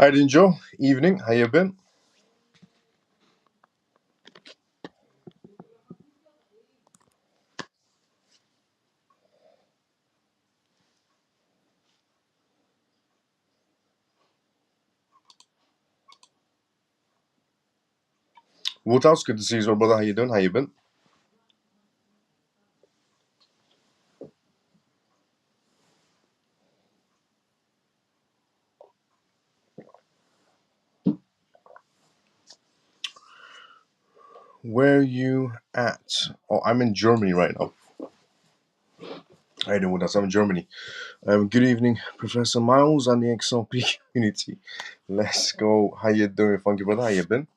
Hi, doing, Joe. Evening. How you been? What else? Good to see you, as well, brother. How you doing? How you been? Where you at? Oh, I'm in Germany right now. How you doing with us? I'm in Germany. Good evening, Professor Miles and the XRP community. Let's go. How you doing, funky brother? How you been?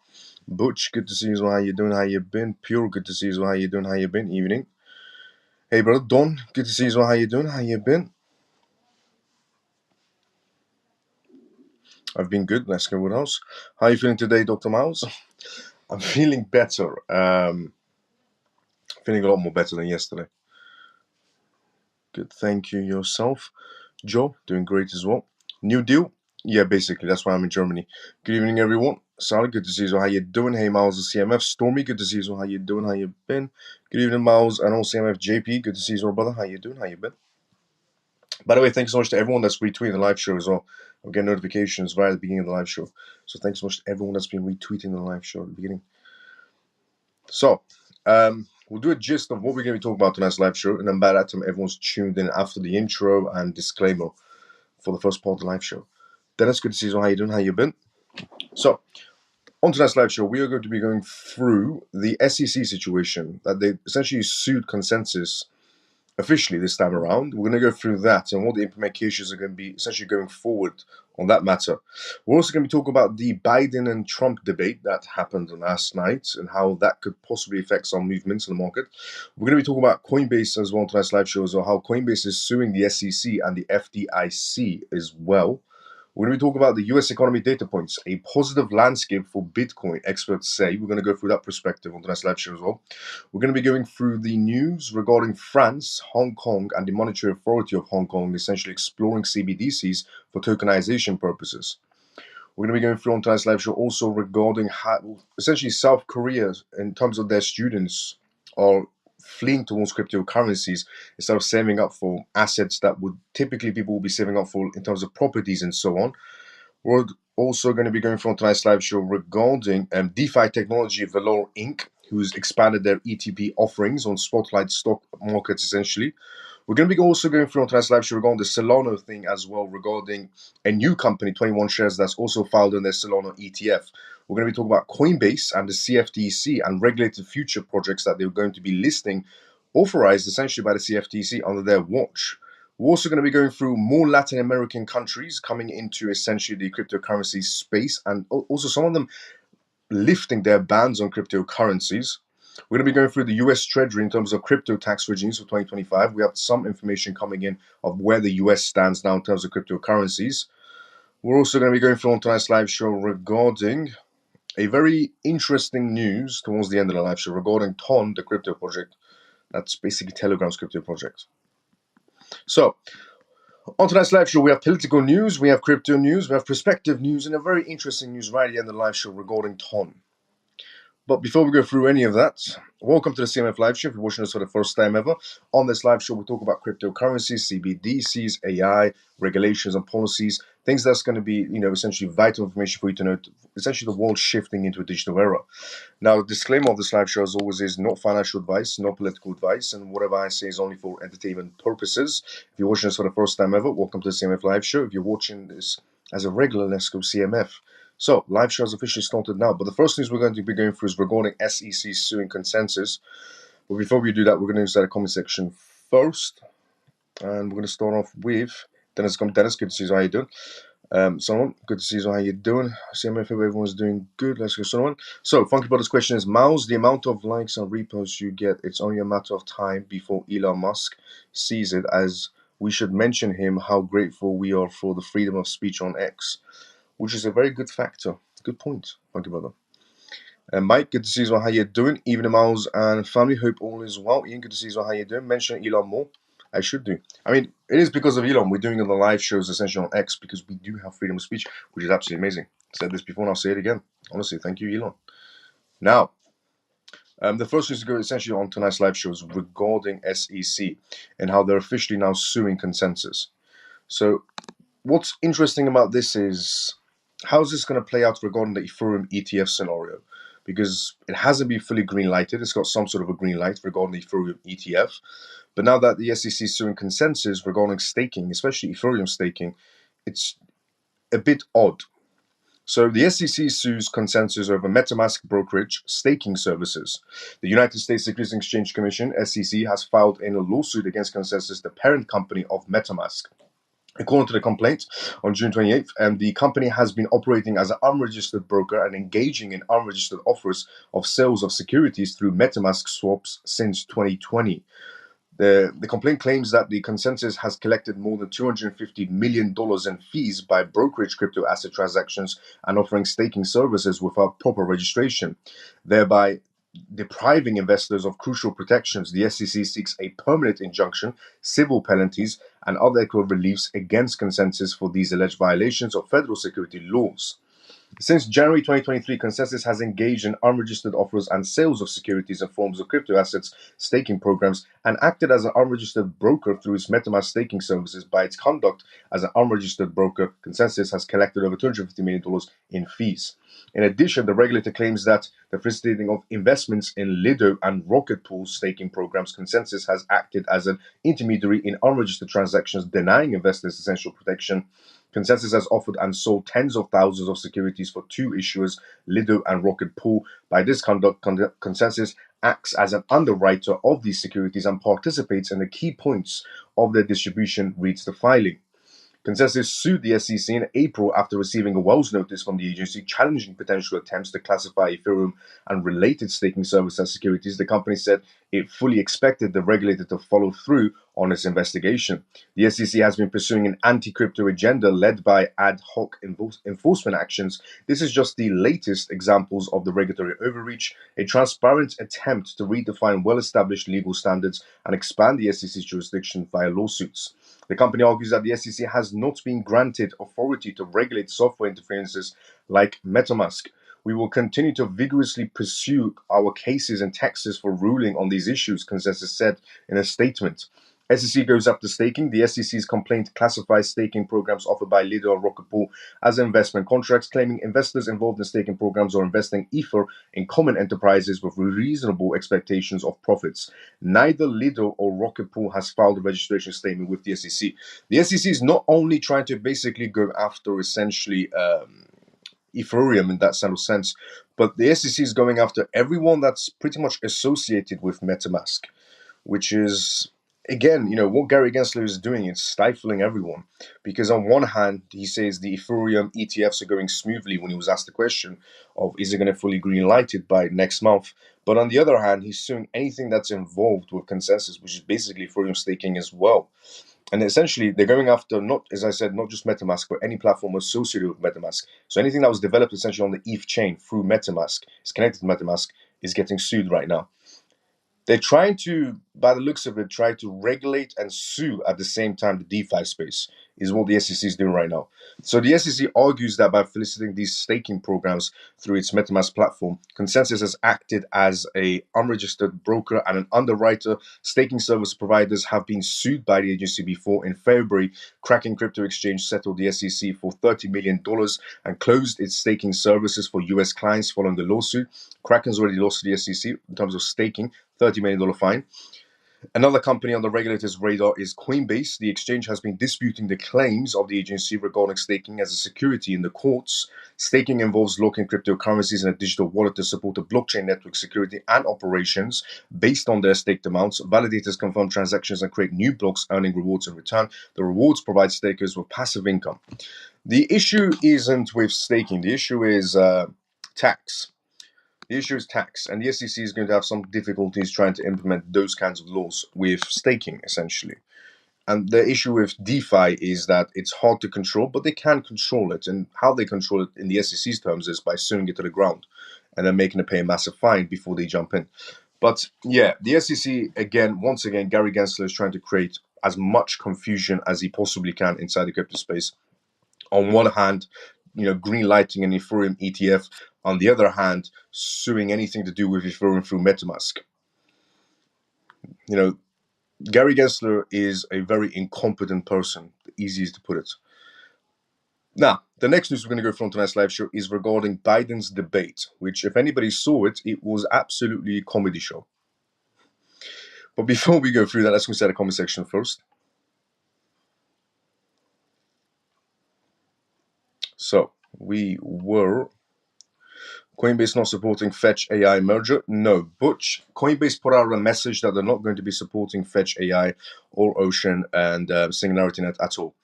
Butch, good to see you as well. How you doing? How you been? Pure, good to see you as well. How you doing? How you been? Evening. Hey, brother. Don, good to see you as well. How you doing? How you been? I've been good. Let's go. What else? How you feeling today, Dr. Miles? I'm feeling better. Feeling a lot more better than yesterday. Good, thank you. Yourself? Joe, doing great as well. New deal? Yeah, basically, that's why I'm in Germany. Good evening, everyone. Sally, good to see you. How you doing? Hey, Miles, the CMF. Stormy, good to see you. How you doing? How you been? Good evening, Miles, and all CMF JP. Good to see you, brother. How you doing? How you been? By the way, thanks so much to everyone that's retweeting the live show as well. I'm getting notifications right at the beginning of the live show. So thanks so much to everyone that's been retweeting the live show at the beginning. So, we'll do a gist of what we're going to be talking about tonight's live show, and then by that time, everyone's tuned in after the intro and disclaimer for the first part of the live show. Dennis, good to see you. How you doing? How you been? So, on tonight's live show, we are going to be going through the SEC situation that they essentially sued Consensus officially this time around. We're going to go through that and what the implications are going to be essentially going forward on that matter. We're also going to be talking about the Biden and Trump debate that happened last night and how that could possibly affect some movements in the market. We're going to be talking about Coinbase as well on tonight's live show as well, how Coinbase is suing the SEC and the FDIC as well. We're going to be talking about the US economy data points, a positive landscape for Bitcoin, experts say. We're going to go through that perspective on tonight's live show as well. We're going to be going through the news regarding France, Hong Kong, and the Monetary Authority of Hong Kong, essentially exploring CBDCs for tokenization purposes. We're going to be going through on tonight's live show also regarding how, essentially, South Korea, in terms of their students, are fleeing towards cryptocurrencies instead of saving up for assets that would typically people will be saving up for in terms of properties and so on. We're also going to be going through on tonight's live show regarding DeFi technology Valor Inc., who's expanded their ETP offerings on spotlight stock markets essentially. We're going to be also going through on tonight's live show regarding the Solana thing as well, regarding a new company, 21 Shares, that's also filed on their Solana ETF. We're going to be talking about Coinbase and the CFTC and regulated future projects that they're going to be listing, authorized essentially by the CFTC under their watch. We're also going to be going through more Latin American countries coming into essentially the cryptocurrency space, and also some of them lifting their bans on cryptocurrencies. We're going to be going through the US Treasury in terms of crypto tax regimes for 2025. We have some information coming in of where the US stands now in terms of cryptocurrencies. We're also going to be going through on tonight's live show regarding a very interesting news towards the end of the live show regarding TON, the crypto project. That's basically Telegram's crypto project. So, on tonight's live show, we have political news, we have crypto news, we have perspective news, and a very interesting news right at the end of the live show regarding TON. But before we go through any of that, welcome to the CMF live show. If you're watching us for the first time ever, on this live show, we talk about cryptocurrencies, CBDCs, AI, regulations and policies, things that's going to be, essentially vital information for you to know, essentially the world shifting into a digital era. Now, the disclaimer of this live show, as always, is not financial advice, not political advice, and whatever I say is only for entertainment purposes. If you're watching this for the first time ever, welcome to the CMF live show. If you're watching this as a regular, let's go CMF. So, live show has officially started now, but the first news we're going to be going through is regarding SEC suing Consensus. But before we do that, we're going to use that comment section first, and we're going to start off with Dennis. Dennis, good to see you. How you doing? Someone, good to see you. How you doing? CMF, everyone's doing good. Let's go, someone. So, Funky Brothers' question is, Miles, the amount of likes and reposts you get, it's only a matter of time before Elon Musk sees it, as we should mention him how grateful we are for the freedom of speech on X, which is a very good factor. Good point, Funky Brother. Mike, good to see you. How you doing? Evening, Miles and family. Hope all is well. Ian, good to see you. How you doing? Mention Elon more. I should do. I mean, it is because of Elon. We're doing the live shows essentially on X because we do have freedom of speech, which is absolutely amazing. I said this before and I'll say it again. Honestly, thank you, Elon. Now, the first is to go essentially on tonight's live shows regarding SEC and how they're officially now suing Consensus. So, what's interesting about this is how is this going to play out regarding the Ethereum ETF scenario? Because it hasn't been fully green lighted. It's got some sort of a green light regarding the Ethereum ETF. But now that the SEC is suing Consensus regarding staking, especially Ethereum staking, it's a bit odd. So the SEC sues Consensus over MetaMask brokerage staking services. The United States Securities and Exchange Commission, SEC, has filed in a lawsuit against Consensus, the parent company of MetaMask. According to the complaint, on June 28th, the company has been operating as an unregistered broker and engaging in unregistered offers of sales of securities through MetaMask swaps since 2020. The complaint claims that the Consensus has collected more than $250 million in fees by brokerage crypto asset transactions and offering staking services without proper registration, thereby depriving investors of crucial protections. The SEC seeks a permanent injunction, civil penalties, and other equal reliefs against Consensus for these alleged violations of federal security laws. Since January 2023, Consensus has engaged in unregistered offers and sales of securities and forms of crypto assets staking programs and acted as an unregistered broker through its MetaMask staking services. By its conduct as an unregistered broker, Consensus has collected over $250 million in fees. In addition, the regulator claims that the facilitating of investments in Lido and Rocket Pool staking programs, Consensus has acted as an intermediary in unregistered transactions, denying investors essential protection. Consensus has offered and sold tens of thousands of securities for two issuers, Lido and Rocket Pool. By this conduct, Consensus acts as an underwriter of these securities and participates in the key points of their distribution, reads the filing. Consensus sued the SEC in April after receiving a Wells notice from the agency challenging potential attempts to classify Ethereum and related staking services as securities. The company said it fully expected the regulator to follow through on its investigation. The SEC has been pursuing an anti-crypto agenda led by ad hoc enforcement actions. This is just the latest examples of the regulatory overreach, a transparent attempt to redefine well-established legal standards and expand the SEC's jurisdiction via lawsuits. The company argues that the SEC has not been granted authority to regulate software interferences like MetaMask. We will continue to vigorously pursue our cases in Texas for ruling on these issues, Consensus said in a statement. SEC goes after staking. The SEC's complaint classifies staking programs offered by Lido and Rocket Pool as investment contracts, claiming investors involved in staking programs are investing Ether in common enterprises with reasonable expectations of profits. Neither Lido or Rocket Pool has filed a registration statement with the SEC. The SEC is not only trying to basically go after essentially Ethereum in that sort of sense, but the SEC is going after everyone that's pretty much associated with MetaMask, which is, again, what Gary Gensler is doing. It's stifling everyone, because on one hand, he says the Ethereum ETFs are going smoothly when he was asked the question of, is it going to fully green light it by next month? But on the other hand, he's suing anything that's involved with Consensus, which is basically Ethereum staking as well. And essentially, they're going after, not, as I said, not just MetaMask, but any platform associated with MetaMask. So anything that was developed essentially on the ETH chain through MetaMask, is connected to MetaMask, is getting sued right now. They're trying to, by the looks of it, try to regulate and sue at the same time the DeFi space, is what the SEC is doing right now. So the SEC argues that by soliciting these staking programs through its MetaMask platform, Consensus has acted as a unregistered broker and an underwriter. Staking service providers have been sued by the agency before. In February, Kraken Crypto Exchange settled the SEC for $30 million and closed its staking services for US clients following the lawsuit. Kraken's already lost to the SEC in terms of staking, $30 million fine. Another company on the regulator's radar is Coinbase. The exchange has been disputing the claims of the agency regarding staking as a security in the courts. Staking involves locking cryptocurrencies in a digital wallet to support a blockchain network security and operations based on their staked amounts. Validators confirm transactions and create new blocks, earning rewards in return. The rewards provide stakers with passive income. The issue isn't with staking. The issue is tax. The issue is tax, and the SEC is going to have some difficulties trying to implement those kinds of laws with staking, essentially. And the issue with DeFi is that it's hard to control, but they can control it. And how they control it in the SEC's terms is by suing it to the ground and then making it pay a massive fine before they jump in. But yeah, the SEC, once again, Gary Gensler is trying to create as much confusion as he possibly can inside the crypto space. On one hand, green lighting an Ethereum ETF. On the other hand, suing anything to do with Ethereum through MetaMask. Gary Gensler is a very incompetent person, the easiest to put it. Now, the next news we're going to go through on tonight's live show is regarding Biden's debate, which, if anybody saw it, it was absolutely a comedy show. But before we go through that, let's go to the comment section first. So, we were... Coinbase not supporting Fetch AI merger? No, Butch. Coinbase put out a message that they're not going to be supporting Fetch AI or Ocean and SingularityNet at all.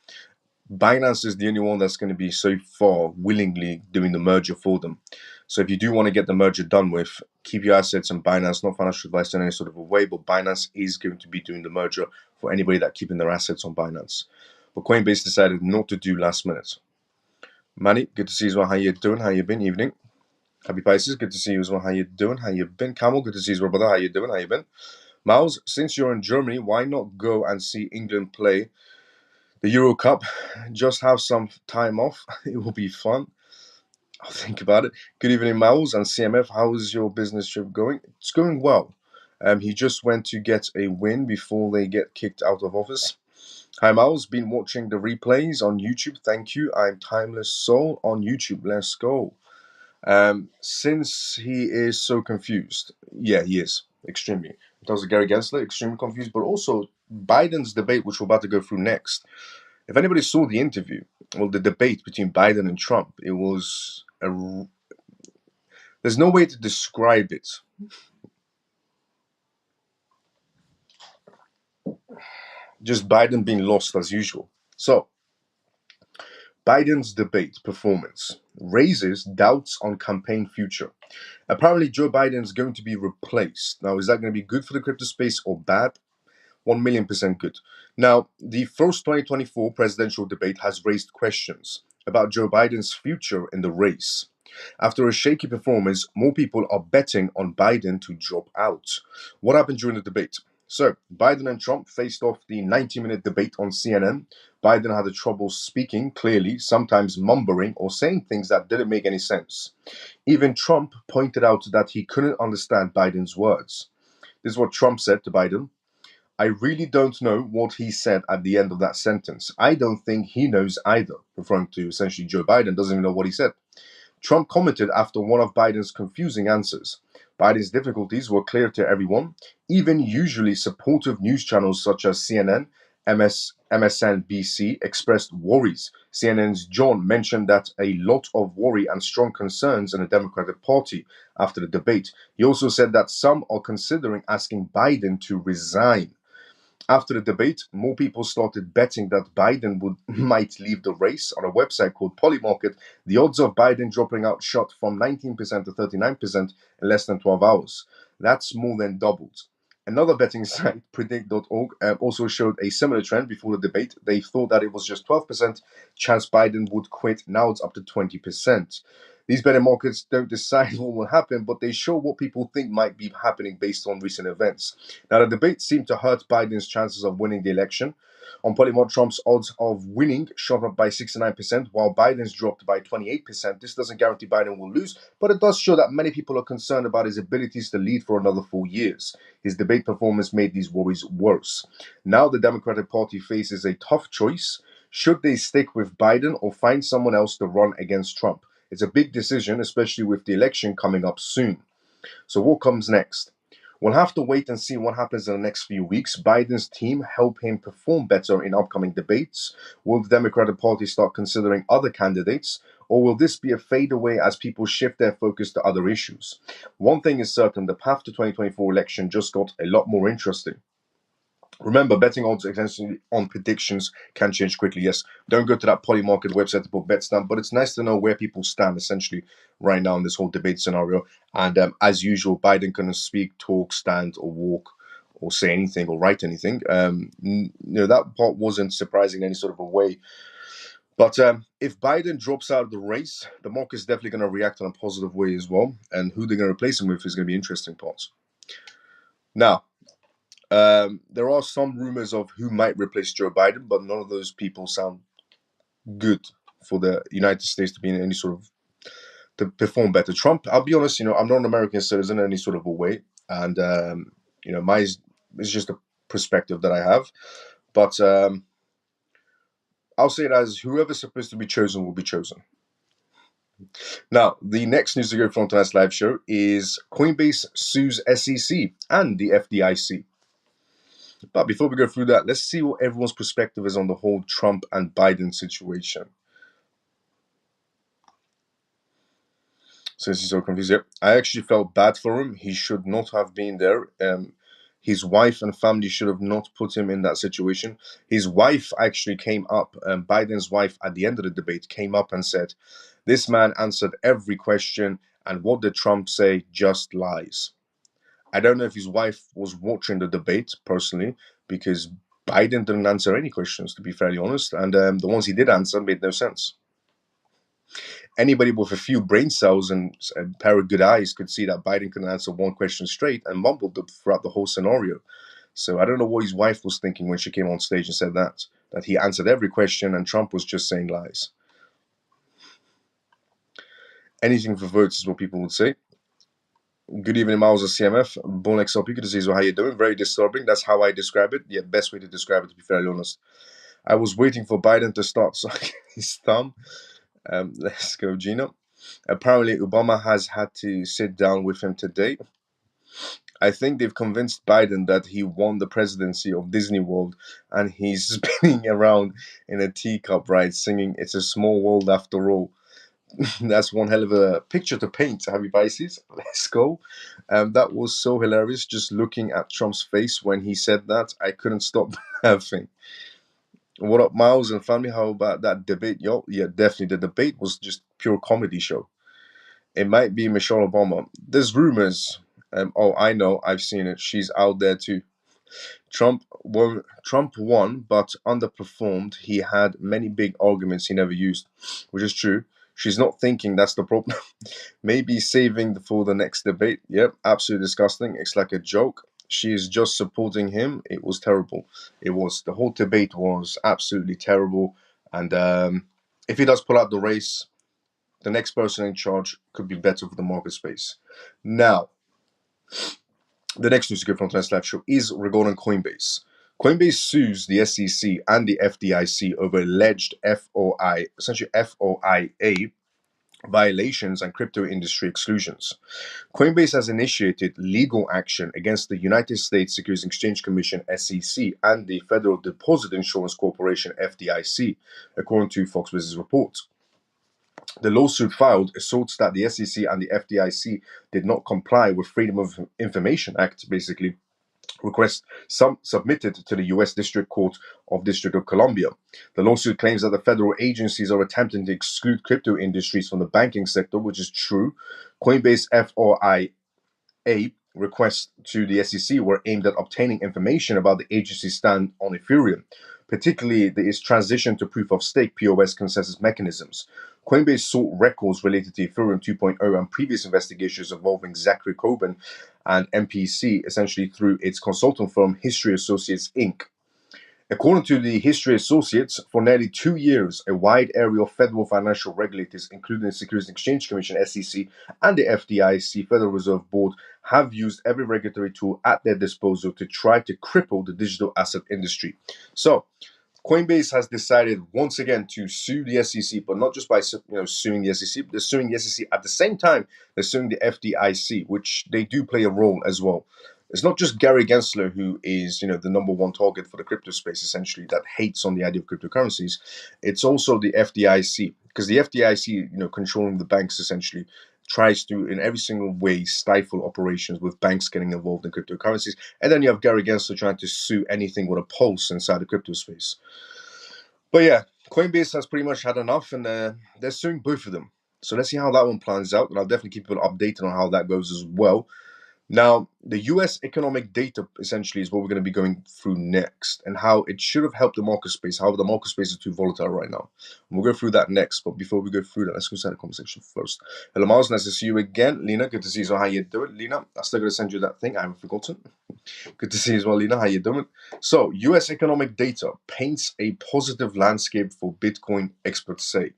Binance is the only one that's going to be so far willingly doing the merger for them. So if you do want to get the merger done with, keep your assets in Binance, not financial advice in any sort of a way, but Binance is going to be doing the merger for anybody that keeping their assets on Binance. But Coinbase decided not to do last minute. Manny, good to see you as well. How you doing? How you been? Evening. Happy Pisces, good to see you as well. How you doing? How you been? Camel, good to see you as well, brother. How you doing? How you been? Miles, since you're in Germany, why not go and see England play the Euro Cup? Just have some time off. It will be fun. I'll think about it. Good evening, Miles and CMF. How is your business trip going? It's going well. He just went to get a win before they get kicked out of office. Hi, Miles. Been watching the replays on YouTube. Thank you. I'm Timeless Soul on YouTube. Let's go. Since he is so confused, yeah, he is extremely. In terms of Gary Gensler, extremely confused, but also Biden's debate, which we're about to go through next. If anybody saw the interview, well, the debate between Biden and Trump, it was there's no way to describe it. Just Biden being lost as usual. So, Biden's debate performance raises doubts on campaign future. Apparently, Joe Biden is going to be replaced. Now, is that going to be good for the crypto space or bad? 1,000,000% good. Now, the first 2024 presidential debate has raised questions about Joe Biden's future in the race. After a shaky performance, more people are betting on Biden to drop out. What happened during the debate? So, Biden and Trump faced off the 90-minute debate on CNN. Biden had trouble speaking clearly, sometimes mumbling or saying things that didn't make any sense. Even Trump pointed out that he couldn't understand Biden's words. This is what Trump said to Biden. I really don't know what he said at the end of that sentence. I don't think he knows either, referring to essentially Joe Biden doesn't even know what he said. Trump commented after one of Biden's confusing answers. Biden's difficulties were clear to everyone. Even usually supportive news channels such as CNN, MSNBC expressed worries. CNN's John mentioned that a lot of worry and strong concerns in the Democratic Party after the debate. He also said that some are considering asking Biden to resign. After the debate, more people started betting that Biden might leave the race. On a website called Polymarket, the odds of Biden dropping out shot from 19% to 39% in less than 12 hours. That's more than doubled. Another betting site, predict.org, also showed a similar trend before the debate. They thought that it was just 12% chance Biden would quit. Now it's up to 20%. These betting markets don't decide what will happen, but they show what people think might be happening based on recent events. Now, the debate seemed to hurt Biden's chances of winning the election. On Polymarket, Trump's odds of winning shot up by 69%, while Biden's dropped by 28%. This doesn't guarantee Biden will lose, but it does show that many people are concerned about his abilities to lead for another 4 years. His debate performance made these worries worse. Now the Democratic Party faces a tough choice. Should they stick with Biden or find someone else to run against Trump? It's a big decision, especially with the election coming up soon. So what comes next? We'll have to wait and see what happens in the next few weeks. Biden's team help him perform better in upcoming debates. Will the Democratic Party start considering other candidates? Or will this be a fade away as people shift their focus to other issues? One thing is certain, the path to 2024 election just got a lot more interesting. Remember, betting odds essentially on predictions can change quickly. Yes, don't go to that Polymarket website to put bets down, but it's nice to know where people stand essentially right now in this whole debate scenario. And as usual, Biden couldn't speak, talk, stand, or walk, or say anything, or write anything. That part wasn't surprising in any sort of a way. But if Biden drops out of the race, the market's definitely going to react in a positive way as well. And who they're going to replace him with is going to be interesting parts. Now, There are some rumors of who might replace Joe Biden, but none of those people sound good for the United States to be in any sort of to perform better. Trump, I'll be honest, I'm not an American citizen in any sort of a way, and my it's just a perspective that I have. But I'll say it as whoever's supposed to be chosen will be chosen. Now, the next news to go from tonight's live show is Coinbase sues SEC and the FDIC. But before we go through that, let's see what everyone's perspective is on the whole Trump and Biden situation. Since he's so confused, yeah, I actually felt bad for him. He should not have been there. His wife and family should have not put him in that situation. His wife actually came up, Biden's wife, at the end of the debate, came up and said, "This man answered every question, and what did Trump say? Just lies." I don't know if his wife was watching the debate personally, because Biden didn't answer any questions, to be fairly honest, and the ones he did answer made no sense. Anybody with a few brain cells and a pair of good eyes could see that Biden couldn't answer one question straight and mumbled throughout the whole scenario. So I don't know what his wife was thinking when she came on stage and said that he answered every question and Trump was just saying lies. Anything for votes is what people would say. Good evening, Miles of CMF. Bon XLP, good to see you. How you doing? Very disturbing. That's how I describe it. Yeah, best way to describe it, to be fairly honest. I was waiting for Biden to start sucking his thumb. Let's go, Gino. Apparently, Obama has had to sit down with him today. I think they've convinced Biden that he won the presidency of Disney World and he's spinning around in a teacup, right, singing "It's a Small World After All." That's one hell of a picture to paint, Happy Pisces. Let's go. That was so hilarious. Just looking at Trump's face when he said that, I couldn't stop laughing. What up, Miles and family? How about that debate, yo? Yeah, definitely. The debate was just pure comedy show. It might be Michelle Obama. There's rumors. Oh, I know. I've seen it. She's out there too. Trump won, but underperformed. He had many big arguments he never used, which is true. She's not thinking, that's the problem. Maybe saving for the next debate. Yep, absolutely disgusting. It's like a joke. She is just supporting him. It was terrible. It was. The whole debate was absolutely terrible. And if he does pull out the race, the next person in charge could be better for the market space. Now, the next news to go from tonight's live show is regarding Coinbase. Coinbase sues the SEC and the FDIC over alleged FOIA violations and crypto industry exclusions. Coinbase has initiated legal action against the United States Securities and Exchange Commission (SEC) and the Federal Deposit Insurance Corporation (FDIC), according to Fox Business Report. The lawsuit filed asserts that the SEC and the FDIC did not comply with Freedom of Information Act, basically request submitted to the U.S. District Court of District of Columbia. The lawsuit claims that the federal agencies are attempting to exclude crypto industries from the banking sector, which is true. Coinbase FOIA requests to the SEC were aimed at obtaining information about the agency's stand on Ethereum, particularly its transition to proof of stake POS consensus mechanisms. Coinbase sought records related to Ethereum 2.0 and previous investigations involving Zachary Coben and MPC, essentially through its consulting firm History Associates Inc. According to the History Associates, for nearly 2 years, a wide area of federal financial regulators, including the Securities and Exchange Commission (SEC) and the FDIC (Federal Reserve Board), have used every regulatory tool at their disposal to try to cripple the digital asset industry. So, Coinbase has decided once again to sue the SEC, but not just by suing the SEC, but they're suing the SEC at the same time they're suing the FDIC, which they do play a role as well. It's not just Gary Gensler who is the number one target for the crypto space, essentially, that hates on the idea of cryptocurrencies. It's also the FDIC, because the FDIC, controlling the banks, essentially tries to, in every single way, stifle operations with banks getting involved in cryptocurrencies. And then you have Gary Gensler trying to sue anything with a pulse inside the crypto space. But yeah, Coinbase has pretty much had enough, and they're suing both of them. So let's see how that one plans out, and I'll definitely keep people updated on how that goes as well. Now, the US economic data essentially is what we're going to be going through next, and how it should have helped the market space. However, the market space is too volatile right now. And we'll go through that next. But before we go through that, let's go start the conversation first. Hello, Miles. Nice to see you again. Lena, good to see you. So, how you doing? Lena, I'm still going to send you that thing. I haven't forgotten. Good to see you as well, Lena. How you doing? So, US economic data paints a positive landscape for Bitcoin, experts say.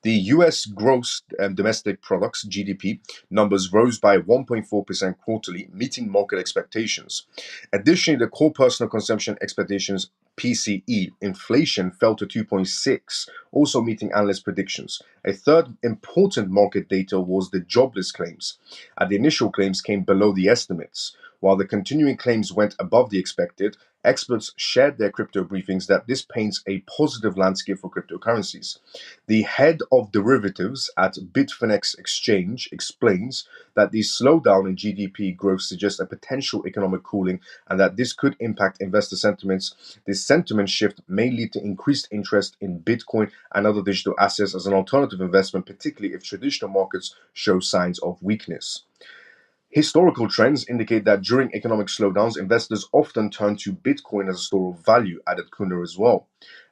The US gross domestic products (GDP) numbers rose by 1.4% quarterly, meeting market expectations. Additionally, the core personal consumption expectations (PCE) inflation fell to 2.6, also meeting analyst predictions. A third important market data was the jobless claims. The initial claims came below the estimates, while the continuing claims went above the expected. Experts shared their crypto briefings that this paints a positive landscape for cryptocurrencies. The head of derivatives at Bitfinex Exchange explains that the slowdown in GDP growth suggests a potential economic cooling and that this could impact investor sentiments. This sentiment shift may lead to increased interest in Bitcoin and other digital assets as an alternative investment, particularly if traditional markets show signs of weakness. Historical trends indicate that during economic slowdowns, investors often turn to Bitcoin as a store of value, added Kuhner as well.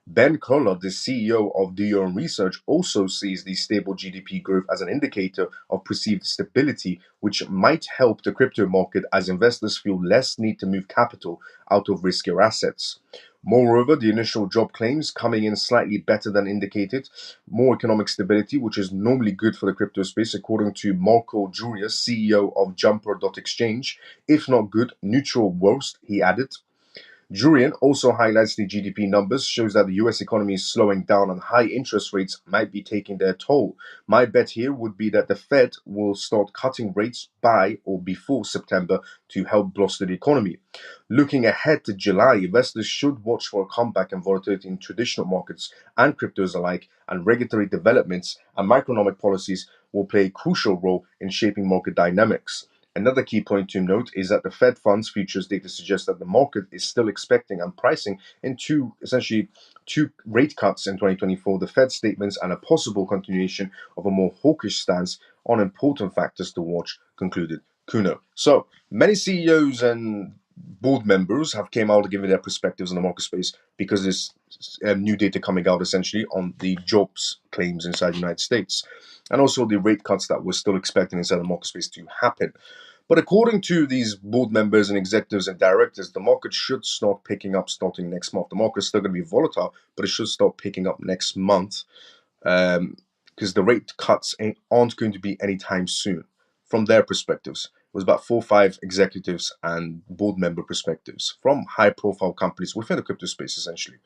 Ben Kohler, the CEO of Do Your Own Research, also sees the stable GDP growth as an indicator of perceived stability, which might help the crypto market as investors feel less need to move capital out of riskier assets. Moreover, the initial job claims coming in slightly better than indicated, more economic stability, which is normally good for the crypto space, according to Marco Juria, CEO of Jumper.exchange. If not good, neutral worst, he added. Jurian also highlights the GDP numbers, shows that the US economy is slowing down and high interest rates might be taking their toll. My bet here would be that the Fed will start cutting rates by or before September to help bolster the economy. Looking ahead to July, investors should watch for a comeback in volatility in traditional markets and cryptos alike, and regulatory developments and macroeconomic policies will play a crucial role in shaping market dynamics. Another key point to note is that the Fed funds futures data suggests that the market is still expecting and pricing in essentially two rate cuts in 2024, the Fed statements, and a possible continuation of a more hawkish stance on important factors to watch, concluded Kuno. So many CEOs and board members have came out to give their perspectives on the market space because there's new data coming out essentially on the jobs claims inside the United States, and also the rate cuts that we're still expecting inside the market space to happen. But according to these board members and executives and directors, the market should start picking up starting next month. The market's still going to be volatile, but it should start picking up next month because the rate cuts aren't going to be anytime soon from their perspectives. It was about 4 or 5 executives and board member perspectives from high profile companies within the crypto space, essentially.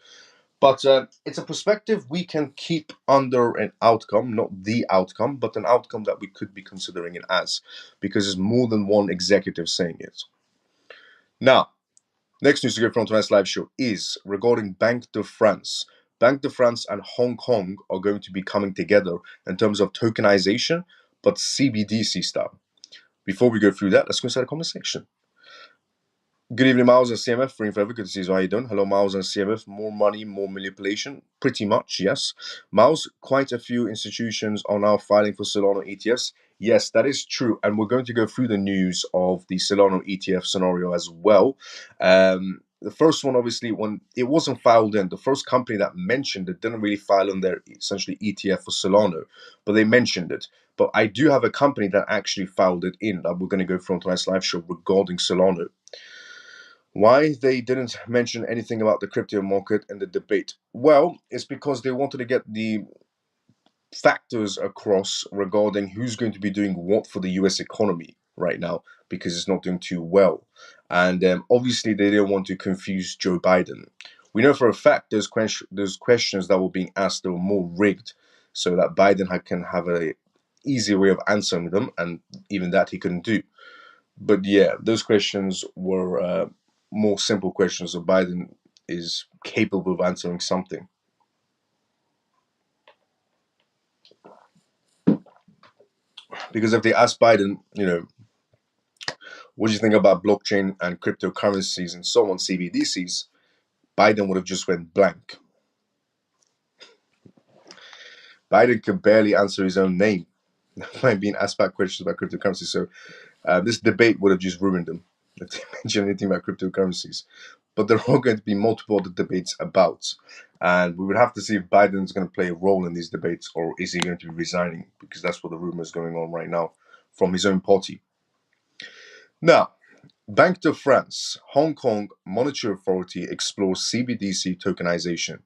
But it's a perspective we can keep under an outcome, not the outcome, but an outcome that we could be considering it as, because there's more than one executive saying it. Now, next news to go from tonight's live show is regarding Banque de France. Banque de France and Hong Kong are going to be coming together in terms of tokenization, but CBDC style. Before we go through that, let's go inside the comment section. Good evening, Miles and CMF. Free forever. Good to see you. How you doing? Hello, Miles and CMF. More money, more manipulation. Pretty much, yes. Miles, quite a few institutions are now filing for Solana ETFs. Yes, that is true. And we're going to go through the news of the Solana ETF scenario as well. The first one, obviously, when it wasn't filed in, the first company that mentioned it didn't really file in their essentially ETF for Solana, but they mentioned it. But I do have a company that actually filed it in that we're going to go through on tonight's live show regarding Solana. Why they didn't mention anything about the crypto market in the debate? Well, it's because they wanted to get the factors across regarding who's going to be doing what for the US economy right now, because it's not doing too well. And obviously, they didn't want to confuse Joe Biden. We know for a fact those questions that were being asked were more rigged so that Biden can have a easier way of answering them, and even that he couldn't do. But yeah, those questions were more simple questions, so Biden is capable of answering something. Because if they ask Biden, what do you think about blockchain and cryptocurrencies and so on, CBDCs, Biden would have just went blank. Biden could barely answer his own name when being asked back questions about cryptocurrency. So This debate would have just ruined them if they mention anything about cryptocurrencies. But there are going to be multiple other debates about. And we would have to see if Biden's going to play a role in these debates, or is he going to be resigning, because that's what the rumor is going on right now from his own party. Now, Banque de France, Hong Kong Monetary Authority explores CBDC tokenization.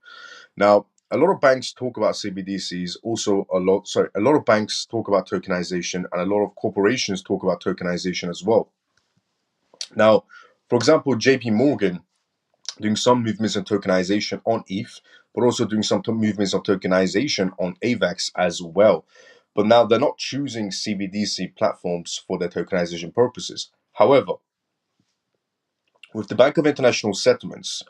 Now, a lot of banks talk about CBDCs, a lot of banks talk about tokenization, and a lot of corporations talk about tokenization as well. Now, for example, JP Morgan doing some movements on tokenization on ETH, but also doing some movements on tokenization on AVAX as well. But now they're not choosing CBDC platforms for their tokenization purposes. However, with the Bank of International Settlements,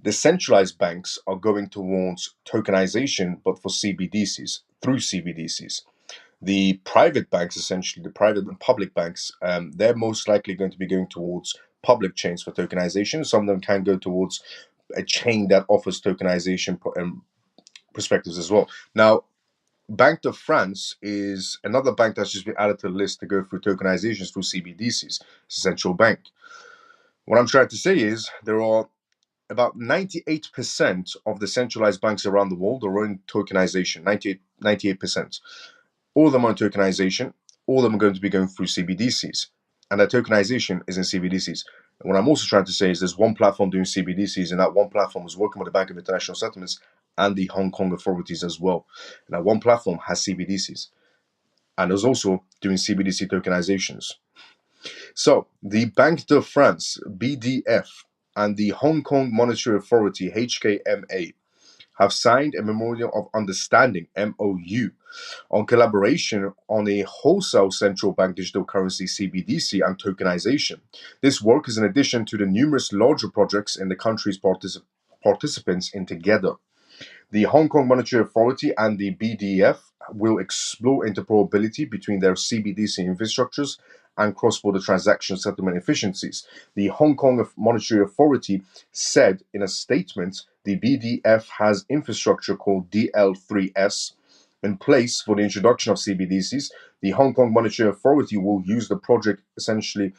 the centralized banks are going towards tokenization, but for CBDCs, through CBDCs. The private banks, essentially, the private and public banks, they're most likely going to be going towards public chains for tokenization. Some of them can go towards a chain that offers tokenization perspectives as well. Now, Banque de France is another bank that's just been added to the list to go through tokenizations through CBDCs. It's a central bank. What I'm trying to say is there are about 98% of the centralized banks around the world are in tokenization, 98%. All of them are in tokenization. All of them are going to be going through CBDCs. And that tokenization is in CBDCs. And what I'm also trying to say is there's one platform doing CBDCs, and that one platform is working with the Bank of International Settlements and the Hong Kong authorities as well. And that one platform has CBDCs. And is also doing CBDC tokenizations. So the Banque de France, BDF, and the Hong Kong Monetary Authority, HKMA, have signed a Memorandum of Understanding, MOU, on collaboration on a wholesale central bank digital currency, CBDC, and tokenization. This work is in addition to the numerous larger projects in the country's participants in together. The Hong Kong Monetary Authority and the BDF will explore interoperability between their CBDC infrastructures and cross-border transaction settlement efficiencies. The Hong Kong Monetary Authority said in a statement the BDF has infrastructure called DL3S in place for the introduction of CBDCs. The Hong Kong Monetary Authority will use the project essentially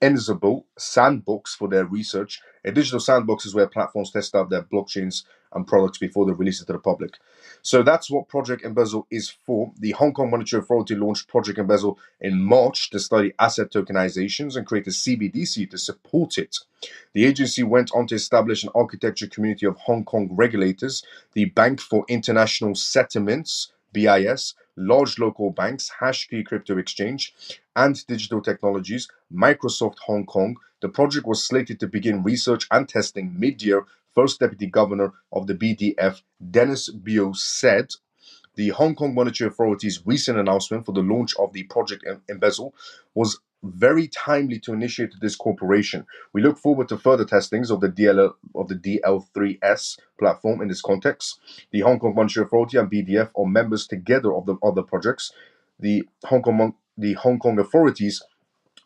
Enable sandbox for their research. A digital sandbox is where platforms test out their blockchains and products before they release it to the public. So that's what Project Embezzle is for. The Hong Kong Monetary Authority launched Project Embezzle in March to study asset tokenizations and create a CBDC to support it. The agency went on to establish an architecture community of Hong Kong regulators, the Bank for International Settlements, BIS, large local banks, Hashkey Crypto Exchange, and digital technologies, Microsoft Hong Kong. The project was slated to begin research and testing mid-year. First Deputy Governor of the BDF, Dennis Bio, said the Hong Kong Monetary Authority's recent announcement for the launch of the Project Embezzle was very timely to initiate this cooperation. We look forward to further testings of the DL3S platform in this context. The Hong Kong Monetary Authority and BDF are members together of the other projects. The Hong Kong authorities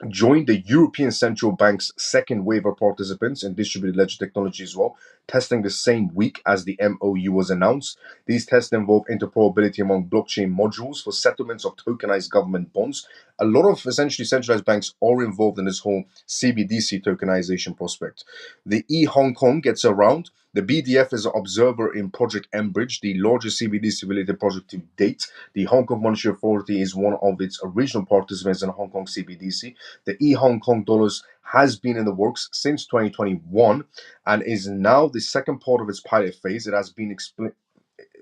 joined the European Central Bank's second wave of participants in distributed ledger technology as well, testing the same week as the MOU was announced. These tests involve interoperability among blockchain modules for settlements of tokenized government bonds. A lot of essentially centralized banks are involved in this whole CBDC tokenization prospect. The Hong Kong gets around. The BDF is an observer in Project Enbridge, the largest CBDC-related project to date. The Hong Kong Monetary Authority is one of its original participants in Hong Kong CBDC. The Hong Kong dollars has been in the works since 2021 and is now the second part of its pilot phase. It has been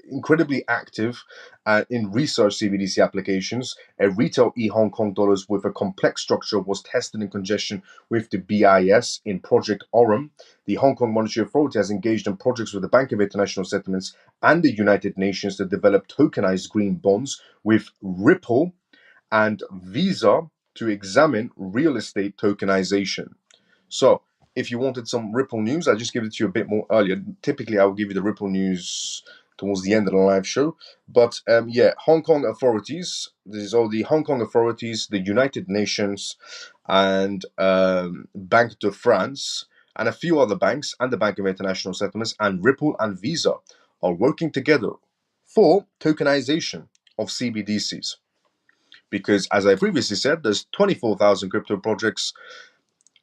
incredibly active in research CBDC applications. A retail Hong Kong dollars with a complex structure was tested in conjunction with the BIS in Project Aurum. The Hong Kong Monetary Authority has engaged in projects with the Bank of International Settlements and the United Nations to develop tokenized green bonds with Ripple and Visa to examine real estate tokenization. So, if you wanted some Ripple news, I'll just give it to you a bit more earlier. Typically, I will give you the Ripple news towards the end of the live show. But Hong Kong authorities, this is all the Hong Kong authorities, the United Nations, and Banque de France, and a few other banks, and the Bank of International Settlements, and Ripple and Visa are working together for tokenization of CBDCs. because, as I previously said, there's 24,000 crypto projects.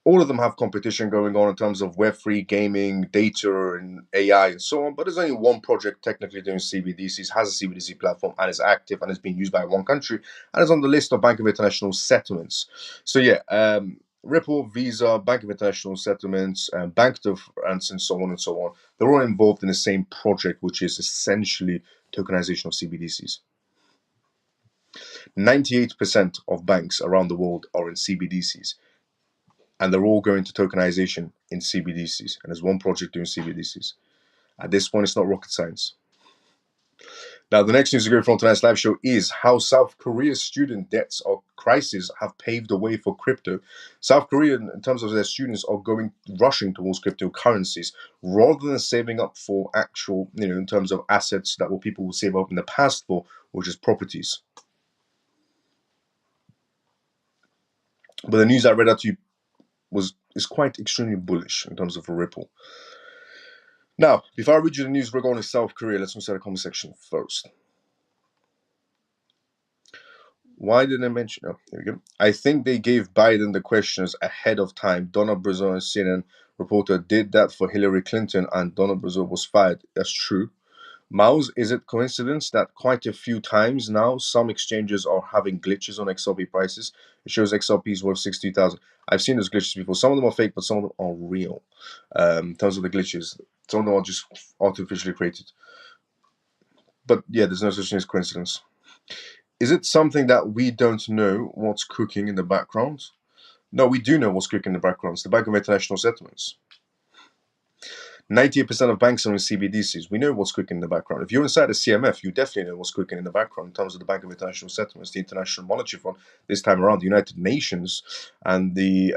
All of them have competition going on in terms of Web3, gaming, data, and AI, and so on. But there's only one project technically doing CBDCs, has a CBDC platform, and is active and is being used by one country, and is on the list of Bank of International Settlements. So yeah, Ripple, Visa, Bank of International Settlements, Bank of France, and so on and so on. They're all involved in the same project, which is essentially tokenization of CBDCs. 98% of banks around the world are in CBDCs, and they're all going to tokenization in CBDCs. And there's one project doing CBDCs. At this point, it's not rocket science. Now, the next news to go from tonight's live show is how South Korea's student debts or crisis have paved the way for crypto. South Korea, in terms of their students, are rushing towards cryptocurrencies rather than saving up for actual, in terms of assets that people will save up in the past for, which is properties. But the news I read out to you is quite extremely bullish in terms of a Ripple. Now, before I read you the news regarding South Korea, let's start the comment section first. Why didn't I mention? Oh, here we go. I think they gave Biden the questions ahead of time. Donna Brazil, a CNN reporter, did that for Hillary Clinton, and Donna Brazil was fired. That's true. Mouse, is it coincidence that quite a few times now some exchanges are having glitches on XRP prices? It shows XRP is worth 60,000. I've seen those glitches before. Some of them are fake, but some of them are real. In terms of the glitches, some of them are just artificially created. But yeah, there's no such thing as coincidence. Is it something that we don't know what's cooking in the background? No, we do know what's cooking in the background. It's the Bank of International Settlements. 98% of banks are in CBDCs. We know what's cooking in the background. If you're inside a CMF, you definitely know what's cooking in the background in terms of the Bank of International Settlements, the International Monetary Fund, this time around, the United Nations, and the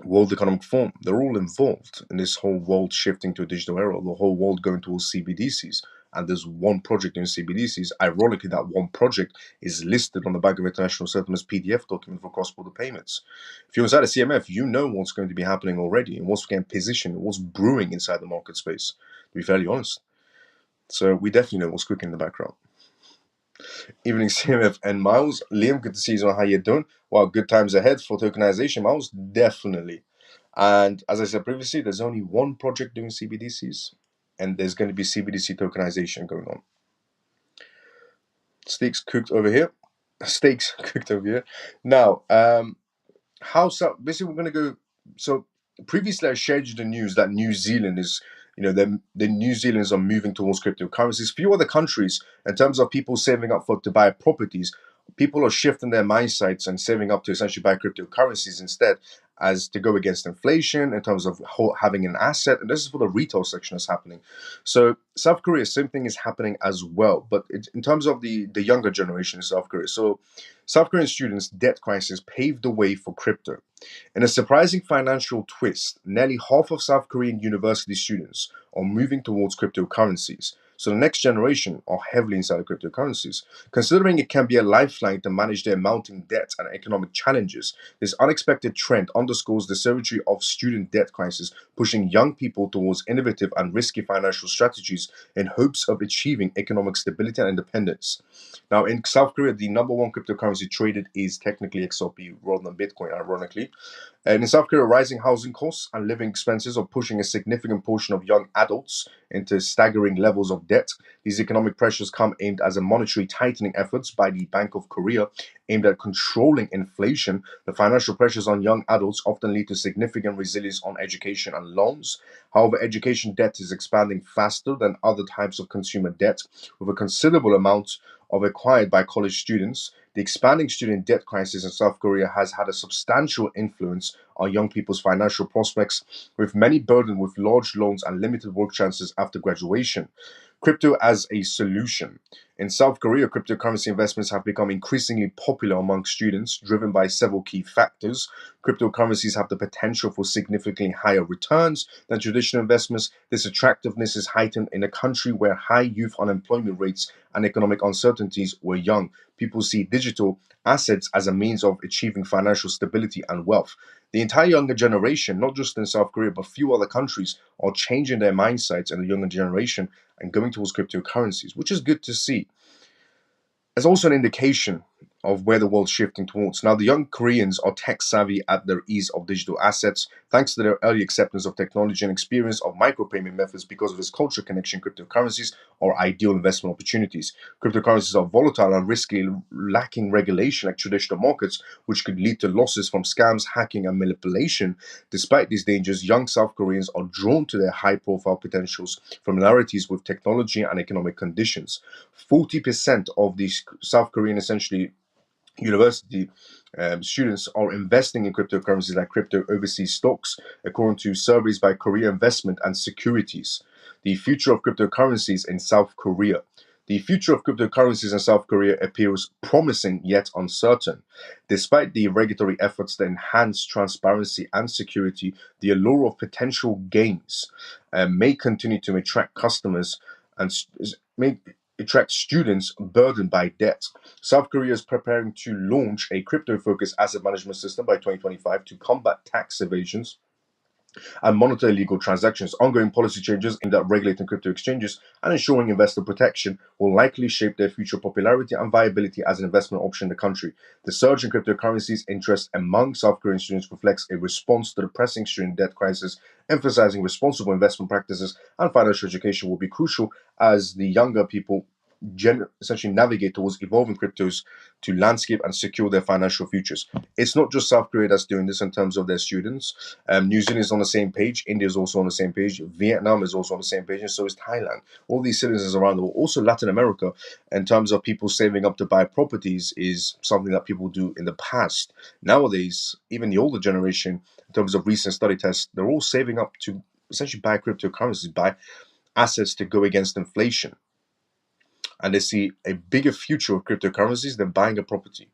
World Economic Forum. They're all involved in this whole world shifting to a digital era, the whole world going towards CBDCs. And there's one project in CBDCs. Ironically, that one project is listed on the Bank of International Settlements PDF document for cross-border payments. If you're inside a CMF, you know what's going to be happening already and what's getting positioned, what's brewing inside the market space, to be fairly honest. So we definitely know what's cooking in the background. Evening CMF and Miles. Liam, good to see you on how you're doing. Well, good times ahead for tokenization, Miles. Definitely. And as I said previously, there's only one project doing CBDCs, and there's going to be CBDC tokenization going on. Steaks cooked over here. Steaks cooked over here. Now, basically we're going to go. So previously I shared you the news that New Zealand is, the New Zealanders are moving towards cryptocurrencies. Few other countries, in terms of people saving up to buy properties, people are shifting their mindsets and saving up to essentially buy cryptocurrencies instead, as to go against inflation in terms of having an asset. And this is for the retail section that's happening. So South Korea, same thing is happening as well, but in terms of the younger generation in South Korea. So South Korean students' debt crisis paved the way for crypto. In a surprising financial twist, nearly half of South Korean university students are moving towards cryptocurrencies. So the next generation are heavily inside of cryptocurrencies. Considering it can be a lifeline to manage their mounting debt and economic challenges, this unexpected trend underscores the severity of student debt crisis, pushing young people towards innovative and risky financial strategies in hopes of achieving economic stability and independence. Now, in South Korea, the number one cryptocurrency traded is technically XRP rather than Bitcoin, ironically. And in South Korea, rising housing costs and living expenses are pushing a significant portion of young adults into staggering levels of debt. These economic pressures come aimed as a monetary tightening efforts by the Bank of Korea aimed at controlling inflation. The financial pressures on young adults often lead to significant resilience on education and loans. However, education debt is expanding faster than other types of consumer debt, with a considerable amount of acquired by college students. The expanding student debt crisis in South Korea has had a substantial influence on young people's financial prospects, with many burdened with large loans and limited work chances after graduation. Crypto as a solution. In South Korea, cryptocurrency investments have become increasingly popular among students, driven by several key factors. Cryptocurrencies have the potential for significantly higher returns than traditional investments. This attractiveness is heightened in a country where high youth unemployment rates and economic uncertainties were young. People see digital assets as a means of achieving financial stability and wealth. The entire younger generation, not just in South Korea, but few other countries, are changing their mindsets in the younger generation and going towards cryptocurrencies, which is good to see. It's also an indication of where the world's shifting towards. Now, the young Koreans are tech savvy at their ease of digital assets, thanks to their early acceptance of technology and experience of micropayment methods. Because of this cultural connection, cryptocurrencies are ideal investment opportunities. Cryptocurrencies are volatile and risky, lacking regulation like traditional markets, which could lead to losses from scams, hacking, and manipulation. Despite these dangers, young South Koreans are drawn to their high-profile potentials, familiarities with technology, and economic conditions. 40% of these South Korean, essentially, university students are investing in cryptocurrencies like crypto overseas stocks, according to surveys by Korea Investment and Securities. The future of cryptocurrencies in South Korea. The future of cryptocurrencies in South Korea appears promising yet uncertain. Despite the regulatory efforts to enhance transparency and security, the allure of potential gains may continue to attract customers and may attract students burdened by debt. South Korea is preparing to launch a crypto-focused asset management system by 2025 to combat tax evasions and monitor illegal transactions. Ongoing policy changes aimed at regulating crypto exchanges and ensuring investor protection will likely shape their future popularity and viability as an investment option in the country. The surge in cryptocurrencies interest among South Korean students reflects a response to the pressing student debt crisis, emphasizing responsible investment practices and financial education will be crucial as the younger people essentially navigate towards evolving cryptos to landscape and secure their financial futures. It's not just South Korea that's doing this in terms of their students. New Zealand is on the same page. India is also on the same page. Vietnam is also on the same page, and so is Thailand. All these citizens around the world, also Latin America, in terms of people saving up to buy properties, is something that people do in the past. Nowadays, even the older generation, in terms of recent study tests, they're all saving up to essentially buy cryptocurrencies, buy assets to go against inflation. And they see a bigger future of cryptocurrencies than buying a property.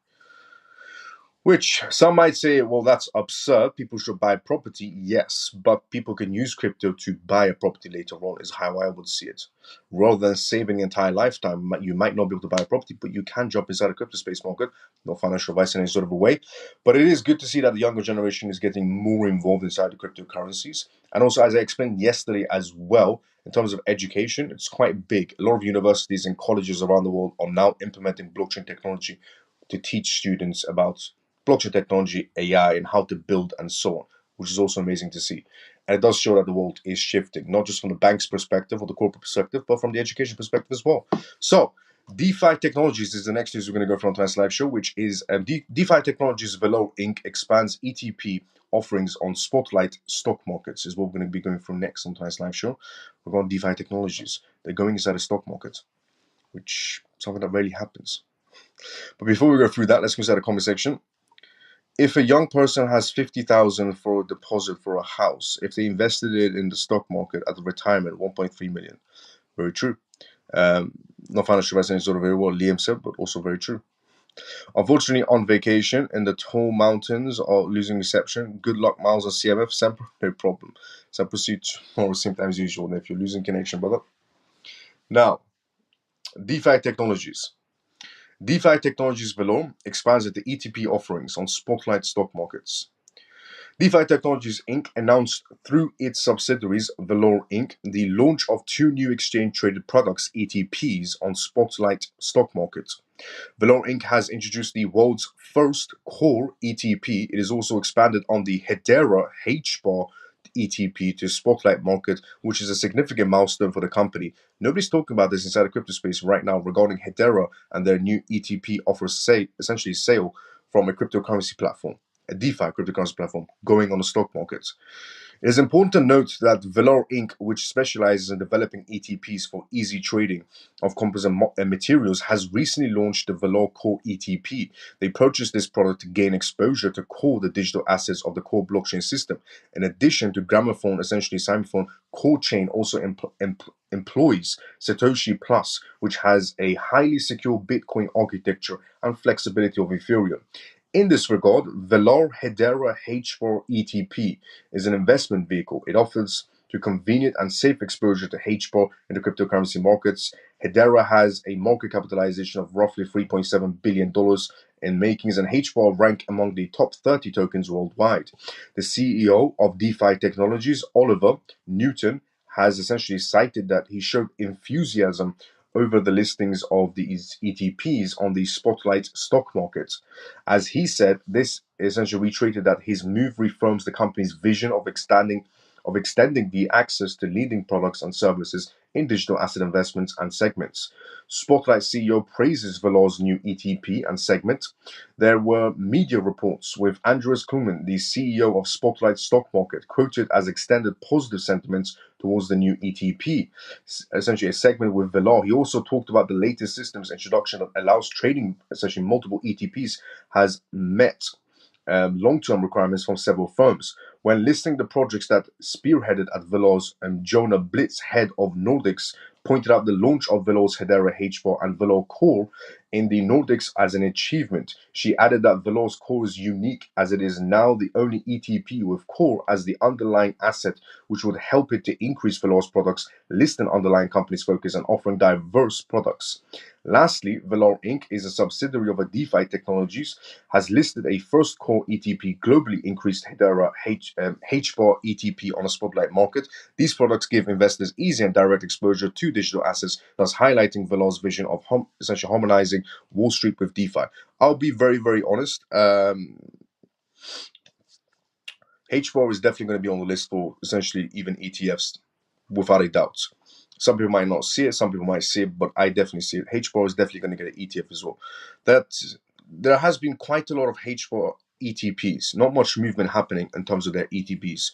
Which some might say, well, that's absurd. People should buy property. Yes, but people can use crypto to buy a property later on, is how I would see it. Rather than saving an entire lifetime, you might not be able to buy a property, but you can jump inside a crypto space market. No financial advice in any sort of a way. But it is good to see that the younger generation is getting more involved inside the cryptocurrencies. And also, as I explained yesterday as well, in terms of education, it's quite big. A lot of universities and colleges around the world are now implementing blockchain technology to teach students about blockchain technology, AI, and how to build and so on, which is also amazing to see. And it does show that the world is shifting, not just from the bank's perspective or the corporate perspective, but from the education perspective as well. So, DeFi Technologies is the next news we're going to go from tonight's live show, which is DeFi Technologies Valor Inc. expands ETP offerings on spotlight stock markets, is what we're going to be going from next on tonight's live show. We're going DeFi Technologies. They're going inside the stock market, which is something that rarely happens. But before we go through that, let's go inside the comment section. If a young person has 50,000 for a deposit for a house, if they invested it in the stock market at the retirement, 1.3 million. Very true. Not financial advice in any sort of very well, Liam said, but also very true. Unfortunately, on vacation in the tall mountains or losing reception, good luck, Miles and CMF. Semper, no problem. So proceed tomorrow, same time as usual. If you're losing connection, brother. Now, DeFi Technologies. DeFi Technologies Valor expands the ETP offerings on spotlight stock markets. DeFi Technologies Inc. announced through its subsidiaries Valor Inc. the launch of two new exchange-traded products, ETPs, on spotlight stock markets. Valor Inc. has introduced the world's first core ETP. It is also expanded on the Hedera H-bar ETP to spotlight market, which is a significant milestone for the company. Nobody's talking about this inside the crypto space right now regarding Hedera and their new ETP offers essentially sale from a cryptocurrency platform, a DeFi cryptocurrency platform going on the stock markets. It is important to note that Valor Inc., which specializes in developing ETPs for easy trading of composite materials, has recently launched the Valor Core ETP. They purchased this product to gain exposure to core, the digital assets of the core blockchain system. In addition to Gramophone, essentially Simophone, Core Chain also employs Satoshi Plus, which has a highly secure Bitcoin architecture and flexibility of Ethereum. In this regard, Valor Hedera H4 ETP is an investment vehicle. It offers to convenient and safe exposure to H-bar in the cryptocurrency markets. Hedera has a market capitalization of roughly $3.7 billion in makings, and H-bar rank among the top 30 tokens worldwide. The CEO of DeFi Technologies, Oliver Newton, has essentially cited that he showed enthusiasm over the listings of these ETPs on the spotlight stock market. As he said, this essentially reiterated that his move reaffirms the company's vision of extending the access to leading products and services in digital asset investments and segments. Spotlight CEO praises Velour's new ETP and segment. There were media reports with Andreas Kuhlmann, the CEO of Spotlight Stock Market, quoted as extended positive sentiments towards the new ETP, essentially a segment with Velour. He also talked about the latest systems introduction that allows trading essentially multiple ETPs has met long-term requirements from several firms. When listing the projects that spearheaded at Velour's, Jonah Blitz, head of Nordics, pointed out the launch of Velour's Hedera HBAR and Velour Core in the Nordics as an achievement. She added that Velour's Core is unique as it is now the only ETP with Core as the underlying asset, which would help it to increase Velour's products, list an underlying company's focus, and offering diverse products. Lastly, Velour Inc. is a subsidiary of a DeFi Technologies, has listed a first core ETP globally increased Hedera HBAR ETP on a spotlight market. These products give investors easy and direct exposure to digital assets, thus highlighting Velour's vision of essentially harmonizing Wall Street with DeFi. I'll be very, very honest. HBAR is definitely going to be on the list for essentially even ETFs, without a doubt. Some people might not see it, some people might see it, but I definitely see it. HBAR is definitely going to get an ETF as well. There has been quite a lot of HBAR ETPs, not much movement happening in terms of their ETPs,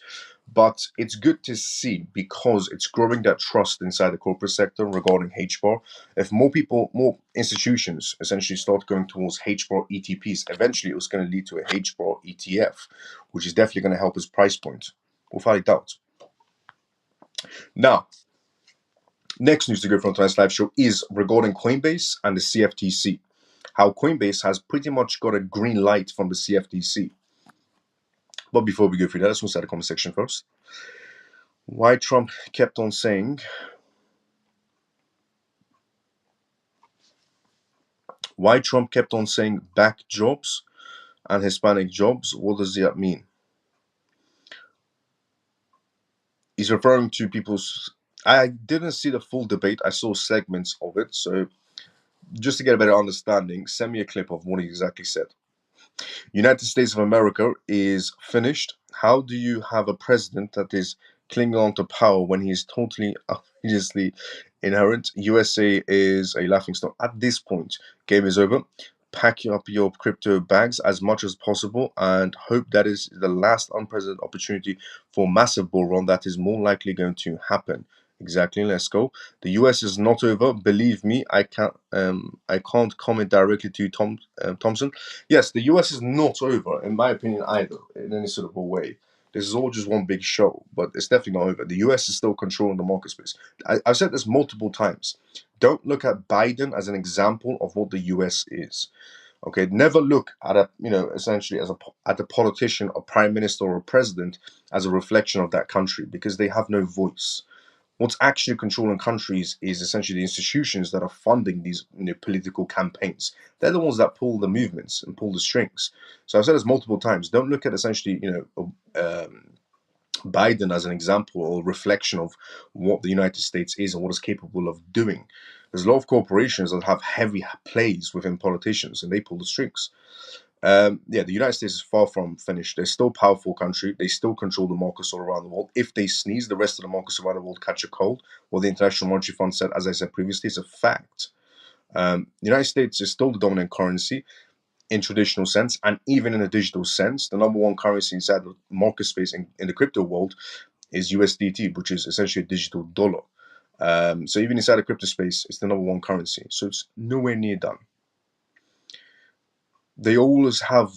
but it's good to see because it's growing that trust inside the corporate sector regarding HBAR. If more people, more institutions essentially start going towards HBAR ETPs, eventually it was going to lead to a HBAR ETF, which is definitely going to help his price point, without a doubt. Now, next news to go from tonight's live show is regarding Coinbase and the CFTC. How Coinbase has pretty much got a green light from the CFTC. But before we go through that, let's start the comment section first. Why Trump kept on saying black jobs and Hispanic jobs. What does that mean? He's referring to people's. I didn't see the full debate. I saw segments of it. So just to get a better understanding, send me a clip of what he exactly said. United States of America is finished. How do you have a president that is clinging on to power when he is totally obviously inherent? USA is a laughingstock. At this point, game is over. Pack up your crypto bags as much as possible and hope that is the last unprecedented opportunity for massive bull run that is more likely going to happen. Exactly. Let's go. The US is not over. Believe me, I can't comment directly to Thompson. Yes, the US is not over, in my opinion, either, in any sort of a way. This is all just one big show, but it's definitely not over. The US is still controlling the market space. I've said this multiple times. Don't look at Biden as an example of what the US is. Okay, never look at essentially at a politician, a prime minister, or a president as a reflection of that country because they have no voice. What's actually controlling countries is essentially the institutions that are funding these political campaigns. They're the ones that pull the movements and pull the strings. So I've said this multiple times. Don't look at essentially Biden as an example or reflection of what the United States is and what it's capable of doing. There's a lot of corporations that have heavy plays within politicians and they pull the strings. The United States is far from finished. They're still a powerful country. They still control the markets all around the world. If they sneeze, the rest of the markets around the world catch a cold. What the International Monetary Fund said, as I said previously, is a fact. The United States is still the dominant currency in traditional sense, and even in a digital sense. The number one currency inside the market space in the crypto world is USDT, which is essentially a digital dollar. So even inside the crypto space, it's the number one currency. So it's nowhere near done. They always have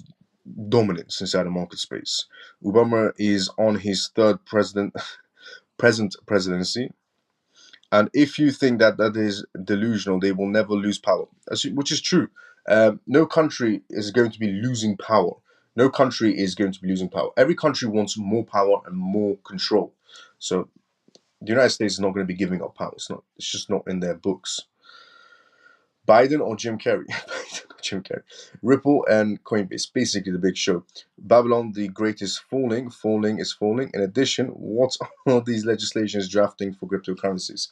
dominance inside the market space. Obama is on his third present presidency, and if you think that is delusional, they will never lose power, which is true. No country is going to be losing power. No country is going to be losing power. Every country wants more power and more control. So the United States is not going to be giving up power. It's just not in their books. Biden or Jim Carrey? Ripple and Coinbase, basically the big show. Babylon the Great is falling is falling. In addition, what are these legislations drafting for cryptocurrencies?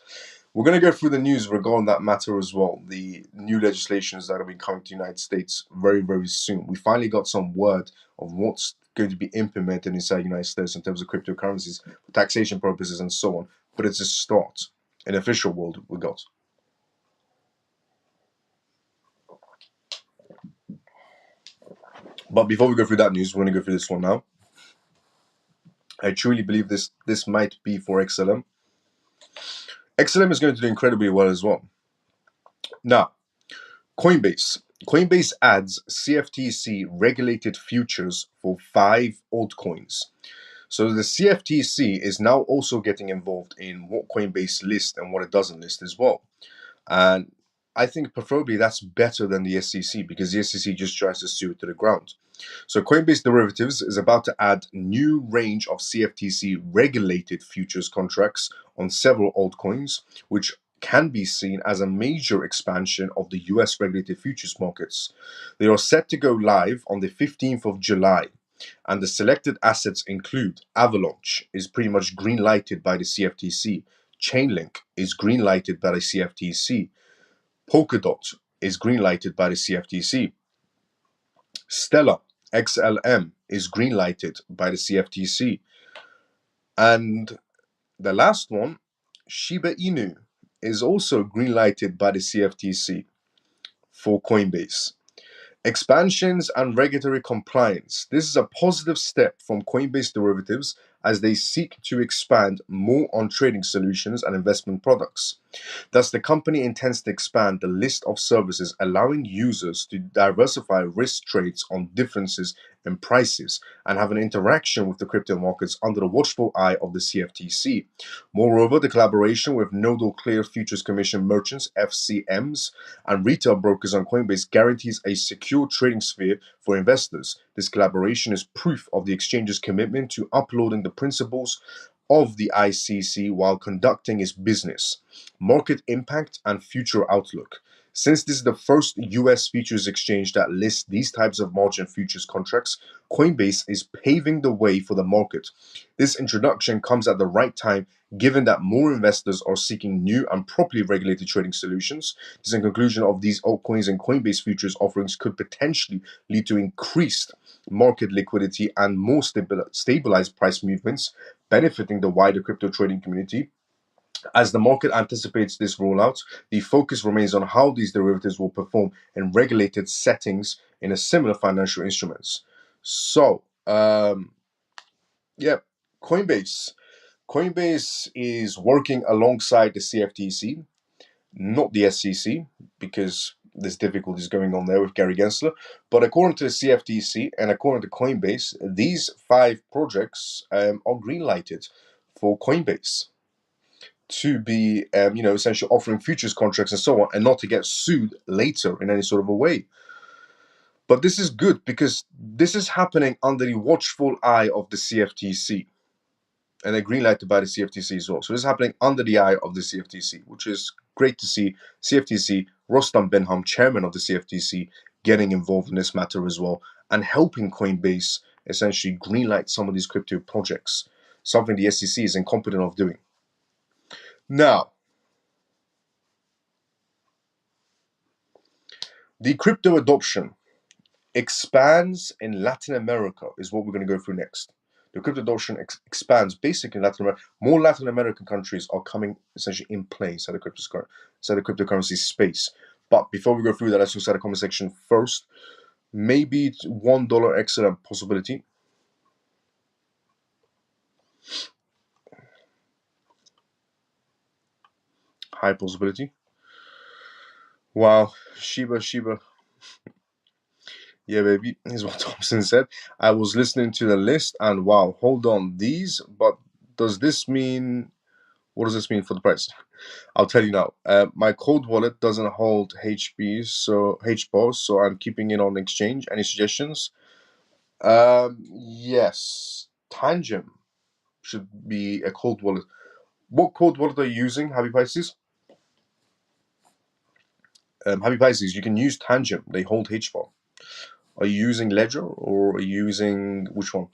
We're going to go through the news regarding that matter as well. The new legislations that will be coming to the United States very, very soon. We finally got some word of what's going to be implemented inside the United States in terms of cryptocurrencies for taxation purposes and so on. But it's a start. An official world we got. But before we go through that news, we're going to go through this one now. I truly believe this might be for XLM. XLM is going to do incredibly well as well. Now, Coinbase. Coinbase adds CFTC regulated futures for 5 altcoins. So the CFTC is now also getting involved in what Coinbase lists and what it doesn't list as well. And I think preferably that's better than the SEC, because the SEC just tries to sue it to the ground. So Coinbase Derivatives is about to add new range of CFTC regulated futures contracts on several altcoins, which can be seen as a major expansion of the US regulated futures markets. They are set to go live on the 15th of July, and the selected assets include Avalanche is pretty much green lighted by the CFTC, Chainlink is green lighted by the CFTC, Polkadot is green lighted by the CFTC, Stellar XLM is green lighted by the CFTC, and the last one, Shiba Inu, is also green lighted by the CFTC for Coinbase. Expansions and regulatory compliance. This is a positive step from Coinbase Derivatives as they seek to expand more on trading solutions and investment products. Thus, the company intends to expand the list of services, allowing users to diversify risk trades on differences in prices and have an interaction with the crypto markets under the watchful eye of the CFTC. Moreover, the collaboration with Nodal Clear Futures Commission merchants, FCMs, and retail brokers on Coinbase guarantees a secure trading sphere for investors. This collaboration is proof of the exchange's commitment to upholding the principles of the ICC while conducting its business, market impact, and future outlook. Since this is the first US futures exchange that lists these types of margin futures contracts, Coinbase is paving the way for the market. This introduction comes at the right time, given that more investors are seeking new and properly regulated trading solutions. This, in conclusion of these altcoins and Coinbase futures offerings, could potentially lead to increased market liquidity and more stabilized price movements, benefiting the wider crypto trading community. As the market anticipates this rollout, the focus remains on how these derivatives will perform in regulated settings in a similar financial instruments. So, yeah, Coinbase. Coinbase is working alongside the CFTC, not the SEC, because there's difficulties going on there with Gary Gensler. But according to the CFTC and according to Coinbase, these 5 projects are green lighted for Coinbase to be, essentially offering futures contracts and so on, and not to get sued later in any sort of a way. But this is good because this is happening under the watchful eye of the CFTC, and they're green lighted by the CFTC as well. So this is happening under the eye of the CFTC, which is great to see. CFTC, Rostam Benham, chairman of the CFTC, getting involved in this matter as well, and helping Coinbase essentially greenlight some of these crypto projects, something the SEC is incompetent of doing. Now, the crypto adoption expands in Latin America is what we're going to go through next. The crypto adoption expands basically in Latin America. More Latin American countries are coming essentially in play inside the cryptocurrency space. But before we go through that, let's look at the comment section first. Maybe $1 excellent possibility. High possibility. Wow, Shiba. Yeah, baby, is what Thompson said. I was listening to the list and wow, hold on, but does this mean, what does this mean for the price? I'll tell you now. My cold wallet doesn't hold HBARs, so I'm keeping it on exchange. Any suggestions? Yes, Tangent should be a cold wallet. What cold wallet are you using, Happy Pisces? Happy Pisces, you can use Tangent. They hold HBAR. Are you using Ledger or are you using which one?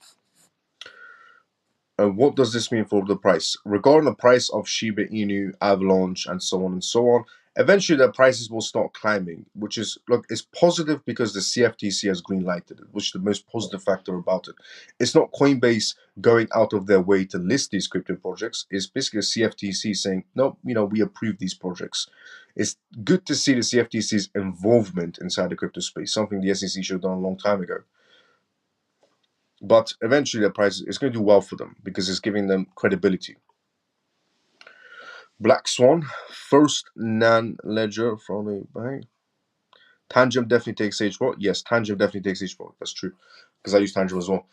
What does this mean for the price? Regarding the price of Shiba Inu, Avalanche, and so on and so on, eventually the prices will start climbing, which is, look, it's positive because the CFTC has green lighted it, which is the most positive factor about it. It's not Coinbase going out of their way to list these crypto projects. It's basically CFTC saying, no, we approve these projects. It's good to see the CFTC's involvement inside the crypto space, something the SEC should have done a long time ago. But eventually the price is going to do well for them because it's giving them credibility. Black Swan, first non-ledger from a bank. Tangent definitely takes H4. Yes, Tangent definitely takes H4. That's true because I use Tangent as well.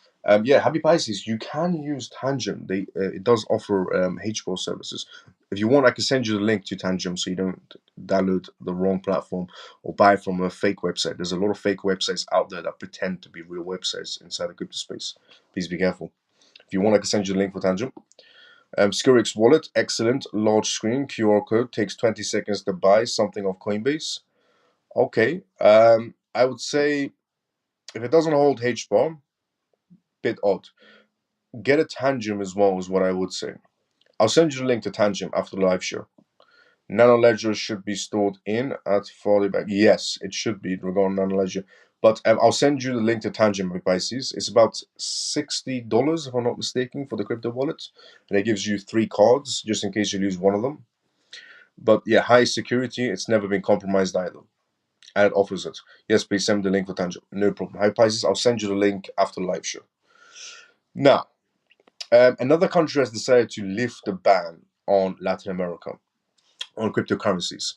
Yeah, Happy Pisces, you can use Tangent. It does offer H4 services. If you want, I can send you the link to Tangent so you don't download the wrong platform or buy from a fake website. There's a lot of fake websites out there that pretend to be real websites inside the crypto space. Please be careful. If you want, I can send you the link for Tangent. Skirix Wallet, excellent. Large screen, QR code, takes 20 seconds to buy something off Coinbase. Okay. I would say if it doesn't hold HBAR, bit odd. Get a Tangent as well is what I would say. I'll send you the link to Tangent after the live show. Nano Ledger should be stored in at Fallback. Yes, it should be regarding Nano Ledger. But I'll send you the link to Tangent by Pisces. It's about $60, if I'm not mistaken, for the crypto wallet. And it gives you 3 cards, just in case you lose one of them. But yeah, high security. It's never been compromised either. And it offers it. Yes, please send me the link for Tangent. No problem. High Pisces, I'll send you the link after the live show. Now, another country has decided to lift the ban on Latin America, on cryptocurrencies.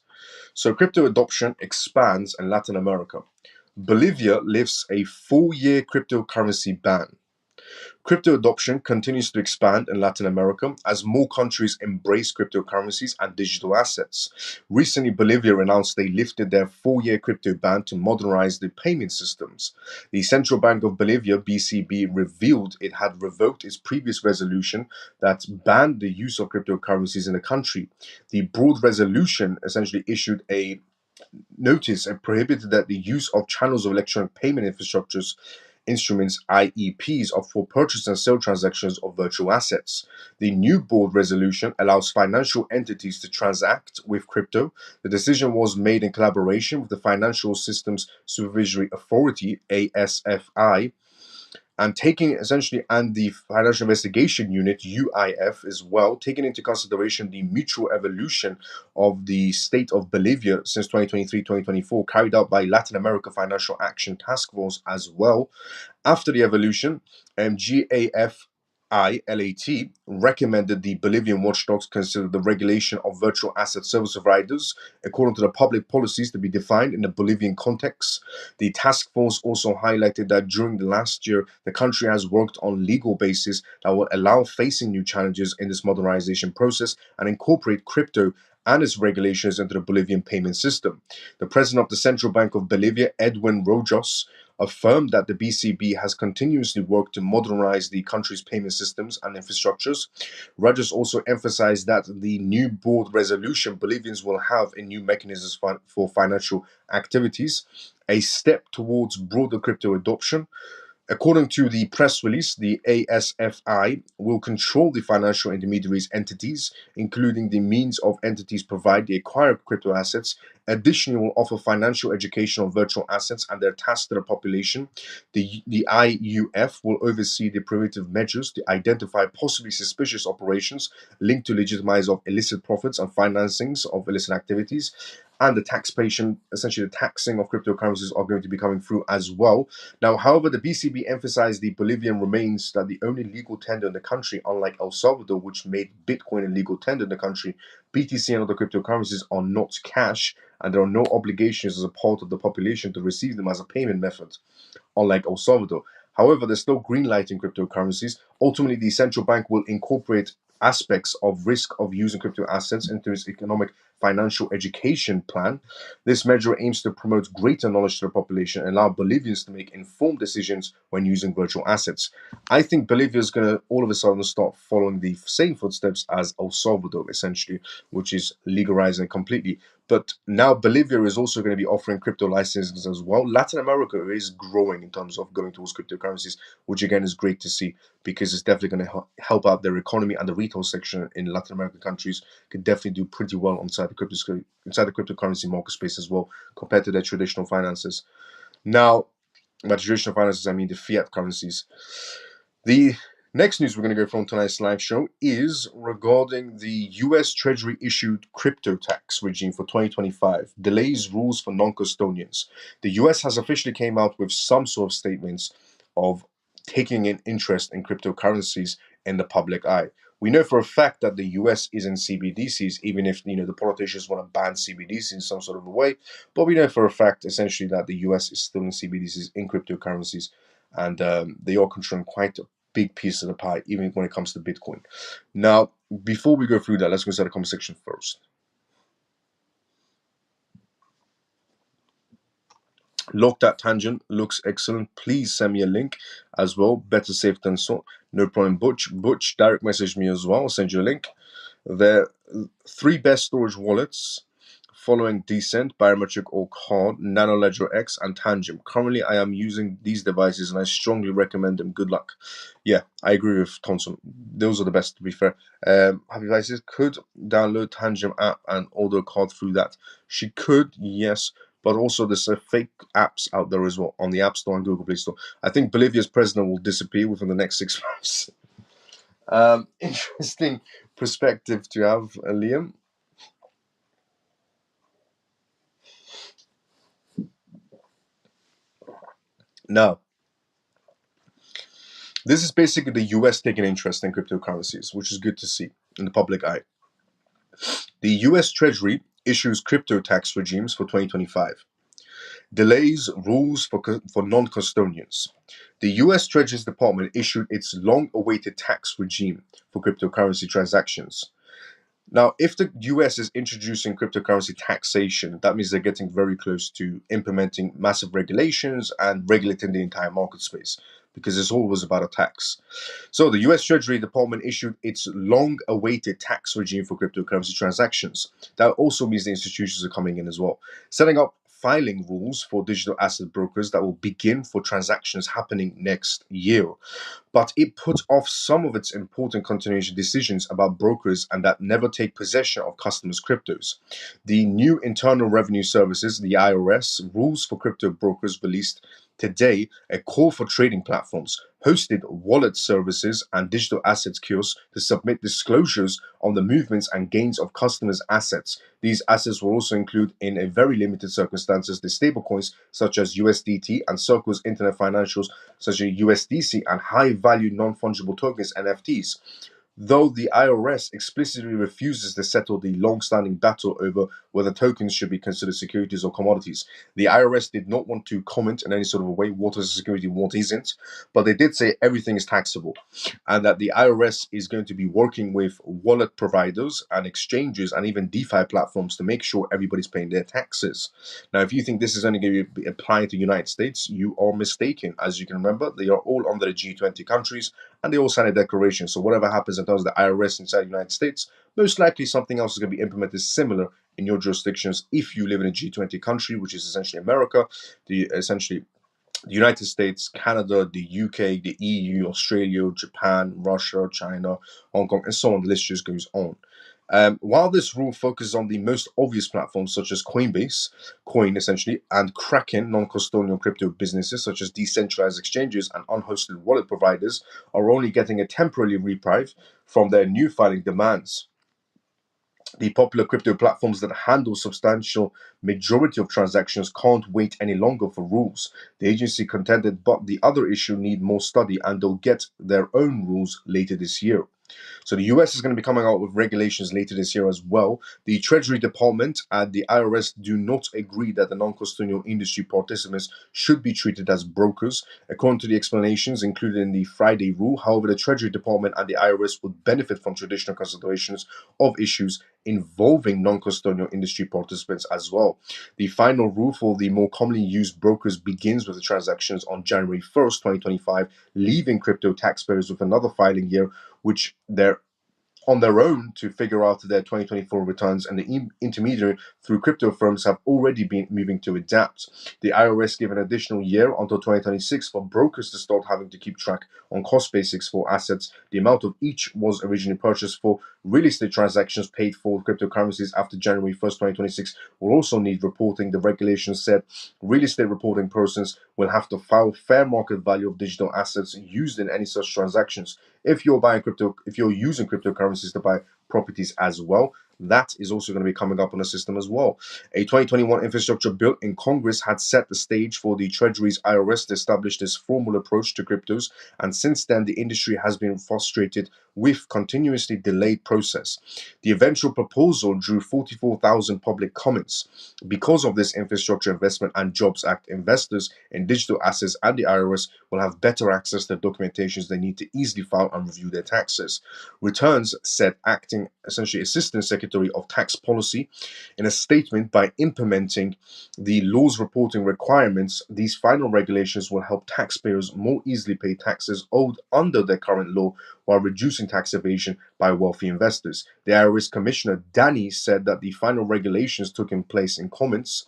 So crypto adoption expands in Latin America. Bolivia lifts a 4-year cryptocurrency ban. Crypto adoption continues to expand in Latin America as more countries embrace cryptocurrencies and digital assets. Recently, Bolivia announced they lifted their 4-year crypto ban to modernize the payment systems. The Central Bank of Bolivia, BCB, revealed it had revoked its previous resolution that banned the use of cryptocurrencies in the country. The broad resolution essentially issued a notice and prohibited that the use of channels of electronic payment infrastructures instruments IEPs are for purchase and sale transactions of virtual assets. The new board resolution allows financial entities to transact with crypto. The decision was made in collaboration with the Financial Systems Supervisory Authority, ASFI, and the Financial Investigation Unit, UIF, as well, taking into consideration the mutual evolution of the state of Bolivia since 2023-2024, carried out by Latin America Financial Action Task Force as well. After the evolution, GAFILAT recommended the Bolivian watchdogs consider the regulation of virtual asset service providers according to the public policies to be defined in the Bolivian context. The task force also highlighted that during the last year, the country has worked on legal basis that will allow facing new challenges in this modernization process and incorporate crypto and its regulations into the Bolivian payment system. The president of the Central Bank of Bolivia, Edwin Rojas, affirmed that the BCB has continuously worked to modernize the country's payment systems and infrastructures. Rojas also emphasized that the new board resolution Bolivians will have a new mechanisms for financial activities, a step towards broader crypto adoption. According to the press release, the ASFI will control the financial intermediaries entities, including the means of entities provide the acquired crypto assets. Additionally, will offer financial education on virtual assets and their tasks to the population. The IUF will oversee the preventive measures to identify possibly suspicious operations linked to legitimize of illicit profits and financings of illicit activities. And the taxation, essentially the taxing of cryptocurrencies, are going to be coming through as well. Now, however, the BCB emphasized the Bolivian remains that the only legal tender in the country, unlike El Salvador, which made Bitcoin a legal tender in the country. BTC and other cryptocurrencies are not cash, and there are no obligations as a part of the population to receive them as a payment method, unlike El Salvador. However, there's still green lighting cryptocurrencies. Ultimately, the central bank will incorporate aspects of risk of using crypto assets into its economic financial education plan. This measure aims to promote greater knowledge to the population and allow Bolivians to make informed decisions when using virtual assets. I think Bolivia is going to all of a sudden start following the same footsteps as El Salvador, essentially, which is legalizing completely. But now Bolivia is also going to be offering crypto licenses as well. Latin America is growing in terms of going towards cryptocurrencies, which again is great to see because it's definitely going to help out their economy, and the retail section in Latin American countries could definitely do pretty well inside the cryptocurrency market space as well compared to their traditional finances. Now, by traditional finances, I mean the fiat currencies. The next news we're going to go from tonight's live show is regarding the US Treasury issued crypto tax regime for 2025, delays rules for non-custodians. The US has officially came out with some sort of statements of taking an interest in cryptocurrencies in the public eye. We know for a fact that the US is in CBDCs, even if the politicians want to ban CBDCs in some sort of a way. But we know for a fact, essentially, that the US is still in CBDCs, in cryptocurrencies, and they are controlling quite a big piece of the pie, even when it comes to Bitcoin. Now, before we go through that, let's go inside the comment section first. Locked at Tangent looks excellent. Please send me a link as well. Better safe than sorry. No problem, Butch, direct message me as well. I'll send you a link. The 3 best storage wallets following Decent, Biometric or Card, Nano Ledger X, and Tangent. Currently, I am using these devices and I strongly recommend them. Good luck. Yeah, I agree with Thompson. Those are the best, to be fair. Happy devices could download Tangent app and order a card through that. She could, yes, but also there's fake apps out there as well on the App Store and Google Play Store. I think Bolivia's president will disappear within the next 6 months. Interesting perspective to have, Liam. Now, this is basically the US taking interest in cryptocurrencies, which is good to see in the public eye. The US Treasury issues crypto tax regimes for 2025. Delays rules for non-custodians. The US Treasury Department issued its long-awaited tax regime for cryptocurrency transactions. Now, if the US is introducing cryptocurrency taxation, that means they're getting very close to implementing massive regulations and regulating the entire market space, because it's always about a tax. So the US Treasury Department issued its long-awaited tax regime for cryptocurrency transactions. That also means the institutions are coming in as well, setting up filing rules for digital asset brokers that will begin for transactions happening next year. But it put off some of its important continuation decisions about brokers and that never take possession of customers' cryptos. The new Internal Revenue Services, the IRS, rules for crypto brokers released today a call for trading platforms, hosted wallet services, and digital assets kiosks to submit disclosures on the movements and gains of customers' assets. These assets will also include, in a very limited circumstances, the stablecoins such as USDT and Circle's internet financials such as USDC and high-value non-fungible tokens, NFTs. Though the IRS explicitly refuses to settle the long-standing battle over whether tokens should be considered securities or commodities. The IRS did not want to comment in any sort of a way what is a security and what isn't, but they did say everything is taxable, and that the IRS is going to be working with wallet providers and exchanges and even DeFi platforms to make sure everybody's paying their taxes. Now, if you think this is only going to be applying to the United States, you are mistaken. As you can remember, they are all under the G20 countries, and they all signed a declaration. So whatever happens in terms of the IRS inside the United States, most likely something else is going to be implemented similar in your jurisdictions if you live in a G20 country, which is essentially America, the United States, Canada, the UK, the EU, Australia, Japan, Russia, China, Hong Kong, and so on. The list just goes on. While this rule focuses on the most obvious platforms such as Coinbase, Coin essentially, and Kraken, non-custodial crypto businesses such as decentralized exchanges and unhosted wallet providers are only getting a temporary reprieve from their new filing demands. The popular crypto platforms that handle substantial majority of transactions can't wait any longer for rules. The agency contended, but the other issue need more study and they'll get their own rules later this year. So the US is going to be coming out with regulations later this year as well. The Treasury Department and the IRS do not agree that the non-custodial industry participants should be treated as brokers, according to the explanations included in the Friday rule. However, the Treasury Department and the IRS would benefit from traditional considerations of issues involving non-custodial industry participants as well. The final rule for the more commonly used brokers begins with the transactions on January 1st, 2025, leaving crypto taxpayers with another filing year, which they're on their own to figure out their 2024 returns, and the intermediary through crypto firms have already been moving to adapt. The IRS gave an additional year until 2026 for brokers to start having to keep track on cost basics for assets, the amount of each was originally purchased for. Real estate transactions paid for cryptocurrencies after January 1st, 2026 will also need reporting. The regulations said real estate reporting persons will have to file fair market value of digital assets used in any such transactions. If you're using cryptocurrencies to buy properties as well, that is also going to be coming up on the system as well. A 2021 infrastructure bill in Congress had set the stage for the Treasury's IRS to establish this formal approach to cryptos, and since then the industry has been frustrated with continuously delayed process. The eventual proposal drew 44,000 public comments. Because of this Infrastructure Investment and Jobs Act, investors in digital assets and the IRS will have better access to documentations they need to easily file and review their taxes. Returns, said acting essentially Assistant Secretary of Tax Policy in a statement. By implementing the law's reporting requirements, these final regulations will help taxpayers more easily pay taxes owed under their current law while reducing tax evasion by wealthy investors. The IRS Commissioner Danny said that the final regulations took in place in comments.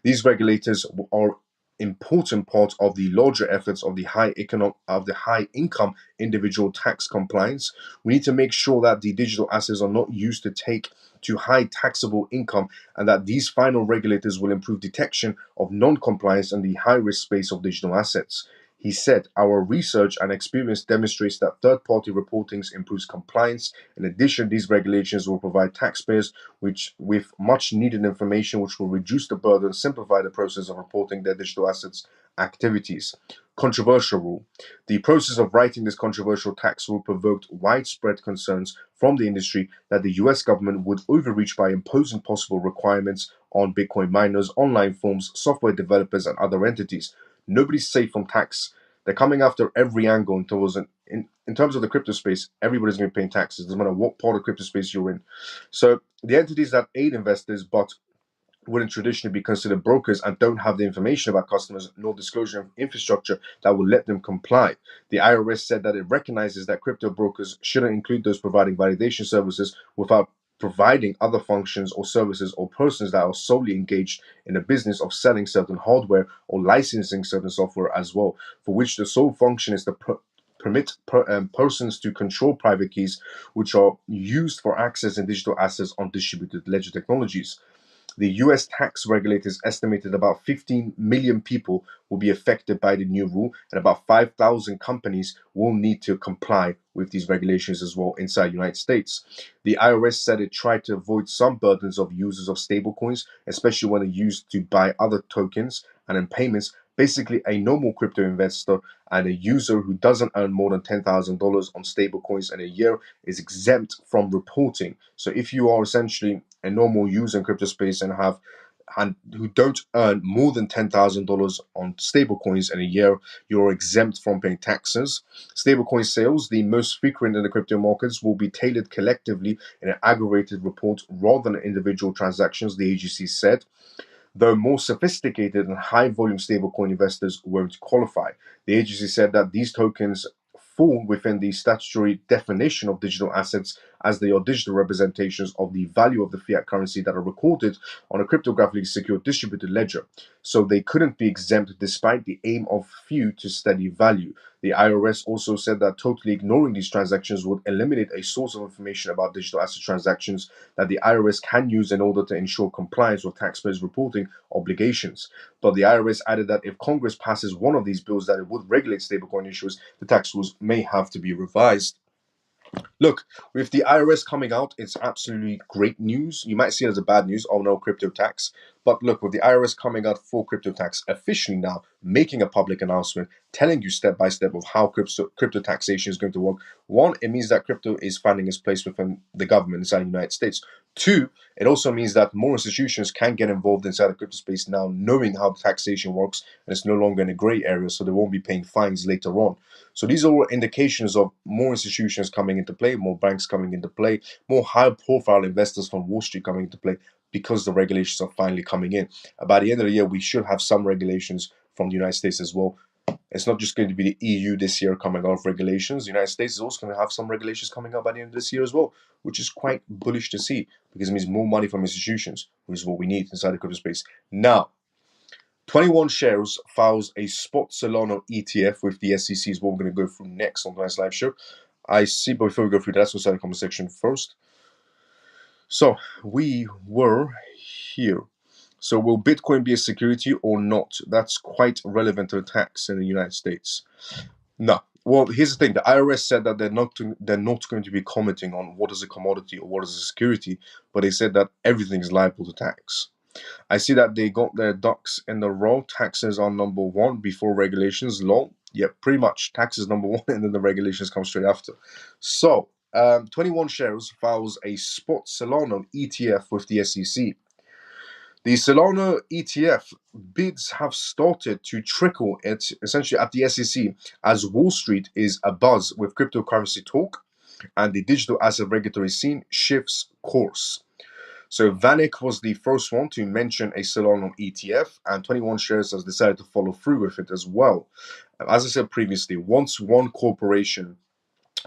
These regulators are important part of the larger efforts of the high income individual tax compliance. We need to make sure that the digital assets are not used to take to high taxable income, and that these final regulators will improve detection of non-compliance in the high-risk space of digital assets. He said, our research and experience demonstrates that third-party reporting improves compliance. In addition, these regulations will provide taxpayers with much needed information, which will reduce the burden and simplify the process of reporting their digital assets activities. Controversial rule. The process of writing this controversial tax rule provoked widespread concerns from the industry that the US government would overreach by imposing possible requirements on Bitcoin miners, online firms, software developers, and other entities. Nobody's safe from tax. They're coming after every angle in terms of the crypto space. Everybody's going to be paying taxes, doesn't matter what part of crypto space you're in. So the entities that aid investors but wouldn't traditionally be considered brokers and don't have the information about customers nor disclosure of infrastructure that will let them comply. The IRS said that it recognizes that crypto brokers shouldn't include those providing validation services without providing other functions or services, or persons that are solely engaged in the business of selling certain hardware or licensing certain software as well, for which the sole function is to permit persons to control private keys, which are used for accessing digital assets on distributed ledger technologies. The US tax regulators estimated about 15 million people will be affected by the new rule, and about 5,000 companies will need to comply with these regulations as well inside the United States. The IRS said it tried to avoid some burdens of users of stablecoins, especially when they're used to buy other tokens and in payments. Basically, a normal crypto investor and a user who doesn't earn more than $10,000 on stablecoins in a year is exempt from reporting. So if you are essentially a normal user in crypto space and who don't earn more than $10,000 on stablecoins in a year, you're exempt from paying taxes. Stablecoin sales, the most frequent in the crypto markets, will be tailored collectively in an aggregated report rather than individual transactions, the agency said. Though more sophisticated and high-volume stablecoin investors won't qualify. The agency said that these tokens fall within the statutory definition of digital assets, as they are digital representations of the value of the fiat currency that are recorded on a cryptographically secured distributed ledger. So they couldn't be exempt despite the aim of few to steady value. The IRS also said that totally ignoring these transactions would eliminate a source of information about digital asset transactions that the IRS can use in order to ensure compliance with taxpayers' reporting obligations. But the IRS added that if Congress passes one of these bills that it would regulate stablecoin issuers, the tax rules may have to be revised. Look, with the IRS coming out, it's absolutely great news. You might see it as a bad news, oh no, crypto tax. But look, with the IRS coming out for crypto tax officially now, making a public announcement, telling you step by step of how crypto taxation is going to work. One, it means that crypto is finding its place within the government inside the United States. Two, it also means that more institutions can get involved inside the crypto space now, knowing how the taxation works, and it's no longer in a gray area, so they won't be paying fines later on. So these are all indications of more institutions coming into play, more banks coming into play, more high-profile investors from Wall Street coming into play because the regulations are finally coming in. By the end of the year, we should have some regulations from the United States as well. It's not just going to be the EU this year coming out of regulations. The United States is also going to have some regulations coming out by the end of this year as well, which is quite bullish to see because it means more money from institutions, which is what we need inside the crypto space. Now, 21 Shares files a spot Solana ETF with the SEC is what we're going to go through next on tonight's live show. I see, but before we go through that, let's start the comment section first. So, we were here. So, will Bitcoin be a security or not? That's quite relevant to the tax in the United States. No. Well, here's the thing. The IRS said that they're not going to be commenting on what is a commodity or what is a security, but they said that everything is liable to tax. I see that they got their ducks in a row. Taxes are number one before regulations. Law, yeah, pretty much. Taxes number one, and then the regulations come straight after. So, 21 Shares files a spot Solana ETF with the SEC. The Solana ETF bids have started to trickle essentially at the SEC as Wall Street is abuzz with cryptocurrency talk and the digital asset regulatory scene shifts course. So Vanik was the first one to mention a Solana ETF, and 21 Shares has decided to follow through with it as well. As I said previously, once one corporation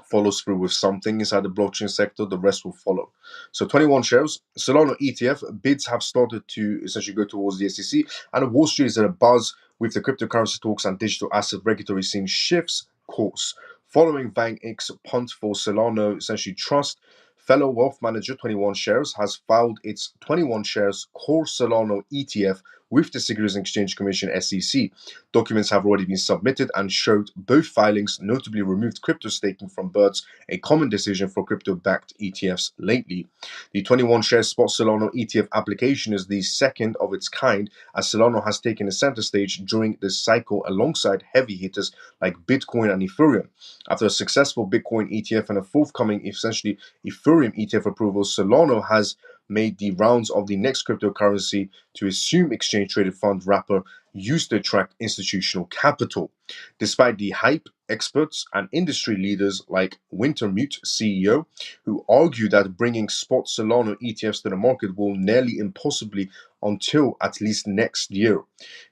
follows through with something inside the blockchain sector, the rest will follow. So 21 Shares, Solana ETF bids have started to essentially go towards the SEC, and Wall Street is at a buzz with the cryptocurrency talks and digital asset regulatory scene shifts course. Following Van Eck's punt for Solana essentially trust, fellow wealth manager 21 Shares has filed its 21 Shares core Solana ETF with the Securities and Exchange Commission SEC. Documents have already been submitted and showed both filings notably removed crypto staking from birds, a common decision for crypto-backed ETFs lately. The 21 Shares Spot Solana ETF application is the second of its kind, as Solana has taken a center stage during this cycle alongside heavy hitters like Bitcoin and Ethereum. After a successful Bitcoin ETF and a forthcoming essentially Ethereum ETF approval, Solana has made the rounds of the next cryptocurrency to assume exchange-traded fund wrapper used to attract institutional capital. Despite the hype, experts and industry leaders like Wintermute CEO, who argue that bringing spot Solana ETFs to the market will nearly impossibly until at least next year.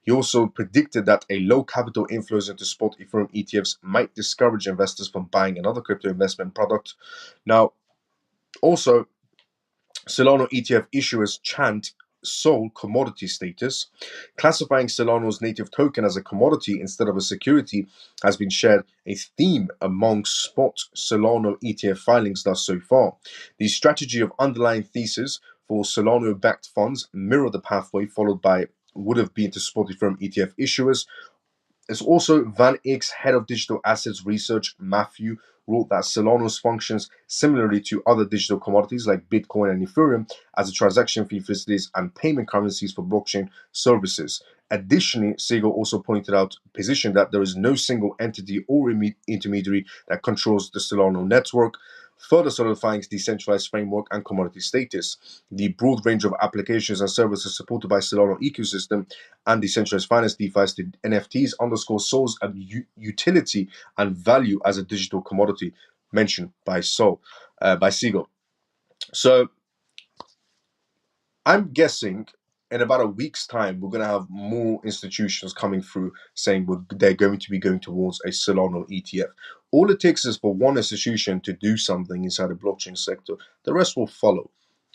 He also predicted that a low capital inflows into spot Ethereum ETFs might discourage investors from buying another crypto investment product. Now, also, Solana ETF issuers chant sole commodity status. Classifying Solana's native token as a commodity instead of a security has been shared a theme among spot Solana ETF filings thus so far. The strategy of underlying thesis for Solana-backed funds mirror the pathway followed by would have been to spot Ethereum ETF issuers. It's also Van Eck's head of digital assets research, Matthew, wrote that Solana functions similarly to other digital commodities like Bitcoin and Ethereum as a transaction fee facilities and payment currencies for blockchain services. Additionally, Siegel also positioned that there is no single entity or intermediary that controls the Solana network, further solidifying its decentralized framework and commodity status. The broad range of applications and services supported by Solana ecosystem and decentralized finance DeFi to NFTs underscore Sol's utility and value as a digital commodity, mentioned by Siegel. So I'm guessing in about a week's time, we're going to have more institutions coming through saying they're going to be going towards a Solana ETF. All it takes is for one institution to do something inside the blockchain sector. The rest will follow.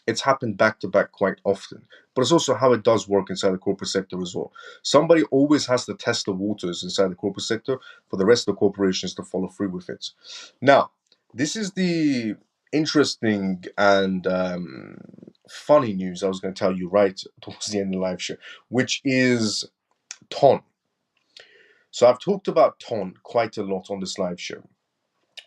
It's happened back to back quite often, but it's also how it does work inside the corporate sector as well. Somebody always has to test the waters inside the corporate sector for the rest of the corporations to follow through with it. Now, this is the interesting and funny news I was going to tell you right towards the end of the live show, which is TON. So I've talked about TON quite a lot on this live show.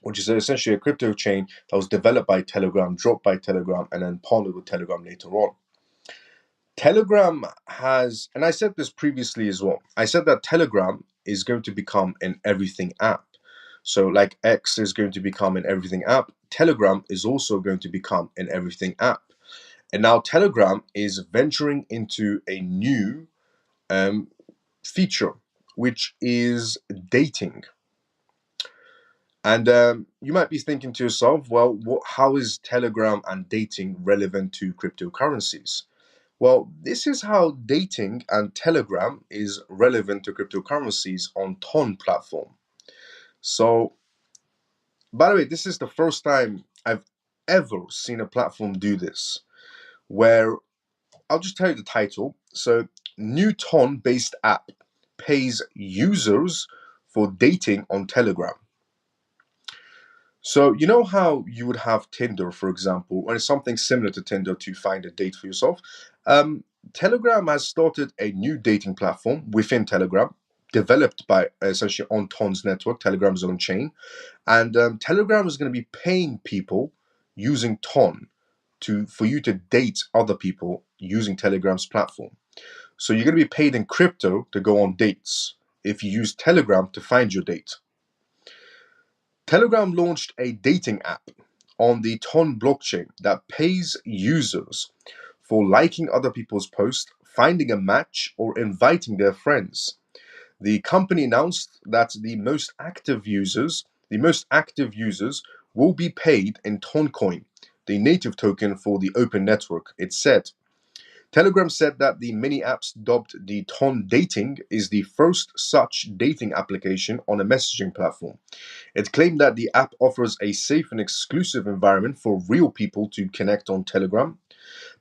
which is essentially a crypto chain that was developed by Telegram, dropped by Telegram, and then partnered with Telegram later on. Telegram has, and I said this previously as well, I said that Telegram is going to become an everything app. So, like X is going to become an everything app, Telegram is also going to become an everything app. And now Telegram is venturing into a new feature, which is dating. And you might be thinking to yourself, well, how is Telegram and dating relevant to cryptocurrencies? Well, this is how dating and Telegram is relevant to cryptocurrencies on Ton platform. So, by the way, this is the first time I've ever seen a platform do this, where I'll just tell you the title. So, new Ton based app pays users for dating on Telegram. So, you know how you would have Tinder, for example, or something similar to Tinder to find a date for yourself? Telegram has started a new dating platform within Telegram, developed by essentially on Ton's network, Telegram's own chain. And Telegram is going to be paying people using Ton for you to date other people using Telegram's platform. So you're going to be paid in crypto to go on dates if you use Telegram to find your date. Telegram launched a dating app on the Ton blockchain that pays users for liking other people's posts, finding a match, or inviting their friends. The company announced that the most active users will be paid in Toncoin, the native token for the open network. It said. Telegram said that the mini apps dubbed the Ton Dating is the first such dating application on a messaging platform. It claimed that the app offers a safe and exclusive environment for real people to connect on Telegram.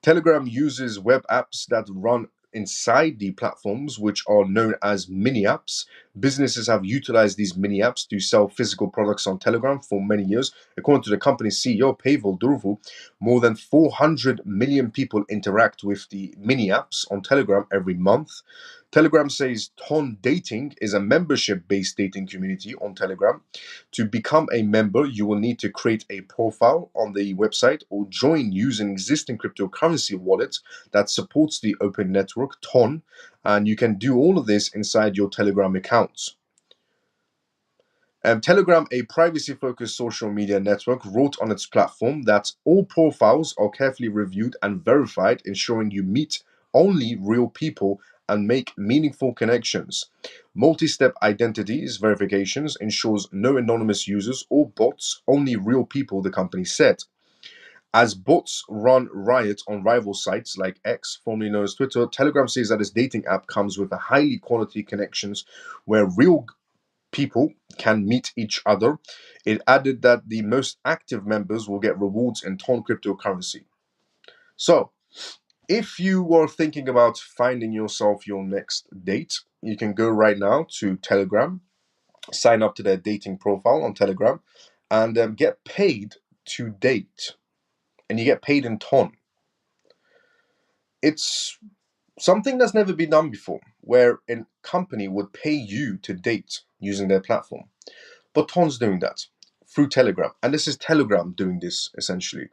Telegram uses web apps that run inside the platforms, which are known as mini apps. Businesses have utilized these mini apps to sell physical products on Telegram for many years. According to the company's CEO, Pavel Durvu, more than 400 million people interact with the mini apps on Telegram every month. Telegram says Ton Dating is a membership-based dating community on Telegram. To become a member, you will need to create a profile on the website or join using existing cryptocurrency wallets that supports the open network Ton, and you can do all of this inside your Telegram accounts. Telegram, a privacy-focused social media network, wrote on its platform that all profiles are carefully reviewed and verified, ensuring you meet only real people and make meaningful connections. Multi-step identities verifications ensures no anonymous users or bots, only real people, the company said. As bots run riot on rival sites like X, formerly known as Twitter, Telegram says that its dating app comes with a highly quality connections where real people can meet each other. It added that the most active members will get rewards in Ton cryptocurrency. So, if you were thinking about finding yourself your next date, you can go right now to Telegram, sign up to their dating profile on Telegram, and get paid to date. And you get paid in Ton. It's something that's never been done before, where a company would pay you to date using their platform. But Ton's doing that through Telegram. And this is Telegram doing this essentially.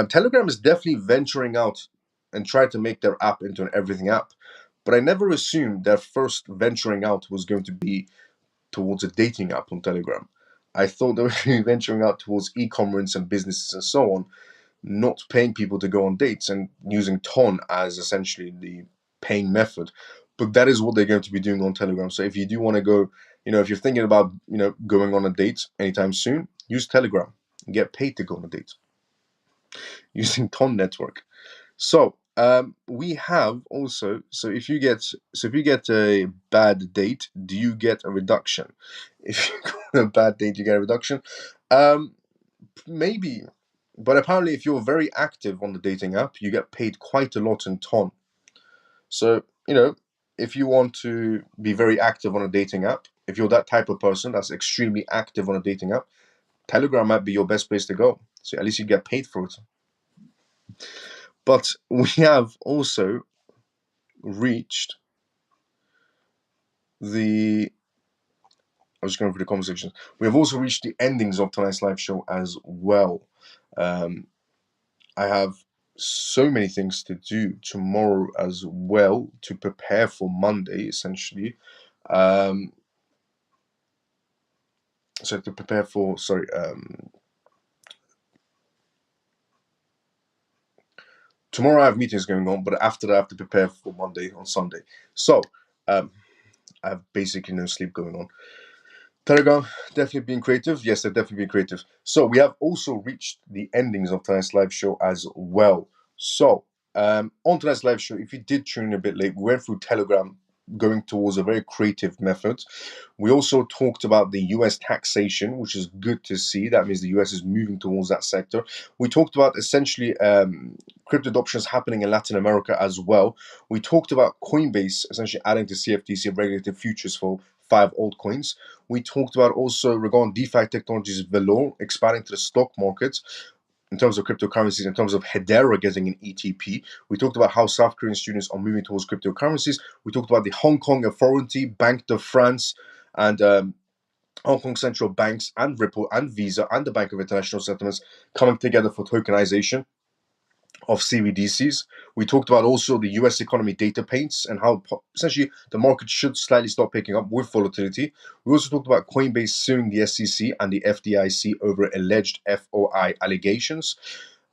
Telegram is definitely venturing out and trying to make their app into an everything app. But I never assumed their first venturing out was going to be towards a dating app on Telegram. I thought they were venturing out towards e-commerce and businesses and so on, not paying people to go on dates and using Ton as essentially the paying method. But that is what they're going to be doing on Telegram. So if you do want to go, if you're thinking about, going on a date anytime soon, use Telegram and get paid to go on a date using Ton network. So we have also, so if you get a bad date, do you get a reduction? If you go on a bad date, you get a reduction. Maybe, but apparently, if you're very active on the dating app, you get paid quite a lot in Ton. So, if you want to be very active on a dating app, if you're that type of person that's extremely active on a dating app, Telegram might be your best place to go. So at least you get paid for it. But we have also reached the I'm just going through the conversations. We have also reached the endings of tonight's live show as well. I have so many things to do tomorrow as well to prepare for Monday, essentially. Um, so to prepare for, tomorrow I have meetings going on, but after that I have to prepare for Monday on Sunday. So I have basically no sleep going on. Telegram, definitely being creative. Yes, they're definitely being creative. So we have also reached the endings of tonight's live show as well. So on tonight's live show, if you did tune in a bit late, we went through Telegram going towards a very creative method. We also talked about the US taxation, which is good to see. That means the US is moving towards that sector. We talked about essentially crypto adoptions happening in Latin America as well. We talked about Coinbase essentially adding to CFTC regulated futures for 5 altcoins. We talked about also regarding DeFi technologies, Valor expanding to the stock market in terms of cryptocurrencies, in terms of Hedera getting an ETP. We talked about how South Korean students are moving towards cryptocurrencies. We talked about the Hong Kong Authority, Banque de France, and Hong Kong central banks, and Ripple, and Visa, and the Bank of International Settlements coming together for tokenization of CBDCs. We talked about also the US economy data paints and how essentially the market should slightly start picking up with volatility. We also talked about Coinbase suing the SEC and the FDIC over alleged FOI allegations,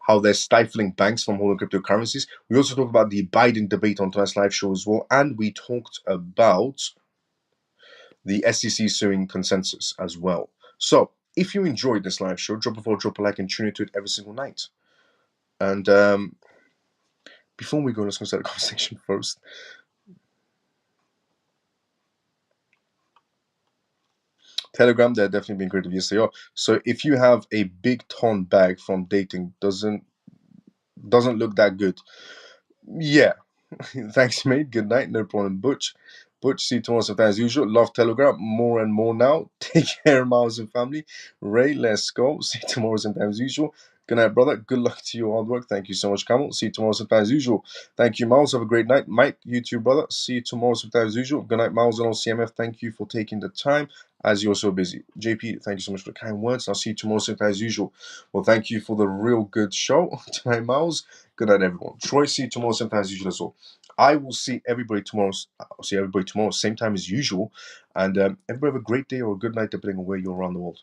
how they're stifling banks from holding cryptocurrencies. We also talked about the Biden debate on tonight's live show as well, and we talked about the SEC suing Consensus as well. So if you enjoyed this live show, drop a follow, drop a like, and tune into it every single night. And before we go, let's go start the conversation first. Telegram, they're definitely being creative. Yes, they are. So if you have a big ton bag from dating, doesn't look that good. Yeah. Thanks, mate. Good night. No problem. Butch, see you tomorrow as usual. Love Telegram more and more now. Take care, Miles and family. Ray, let's go. See you tomorrow as usual. Good night, brother. Good luck to your hard work. Thank you so much, Camel. See you tomorrow as usual. Thank you, Miles. Have a great night. Mike, you too, brother. See you tomorrow as usual. Good night, Miles and all CMF. Thank you for taking the time as you're so busy. JP, thank you so much for the kind words. I'll see you tomorrow as usual. Well, thank you for the real good show tonight, Miles. Good night, everyone. Troy, see you tomorrow as usual as well. I will see everybody tomorrow. Same time as usual. And everybody have a great day or a good night, depending on where you're around the world.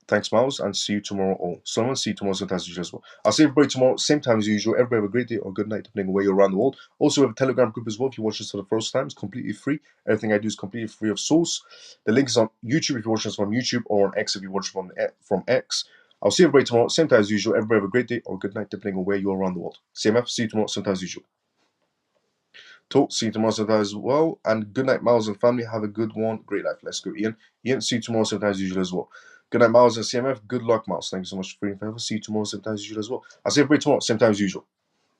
Thanks, Miles, and see you tomorrow all. Someone see you tomorrow as usual as well. I'll see everybody tomorrow, same time as usual. Everybody have a great day or good night, depending on where you're around the world. Also, we have a Telegram group as well. If you watch this for the first time, it's completely free. Everything I do is completely free of source. The link is on YouTube if you watch this from YouTube, or on X if you watch from X. I'll see everybody tomorrow, same time as usual. Everybody have a great day or good night, depending on where you're around the world. CMF, see you tomorrow, same time as usual. Talk, see you tomorrow as well. And good night, Miles and family. Have a good one. Great life. Let's go, Ian. See you tomorrow as usual as well. Good night, Miles and CMF. Good luck, Miles. Thank you so much for being forever. See you tomorrow as usual as well. I'll see everybody tomorrow, same time as usual.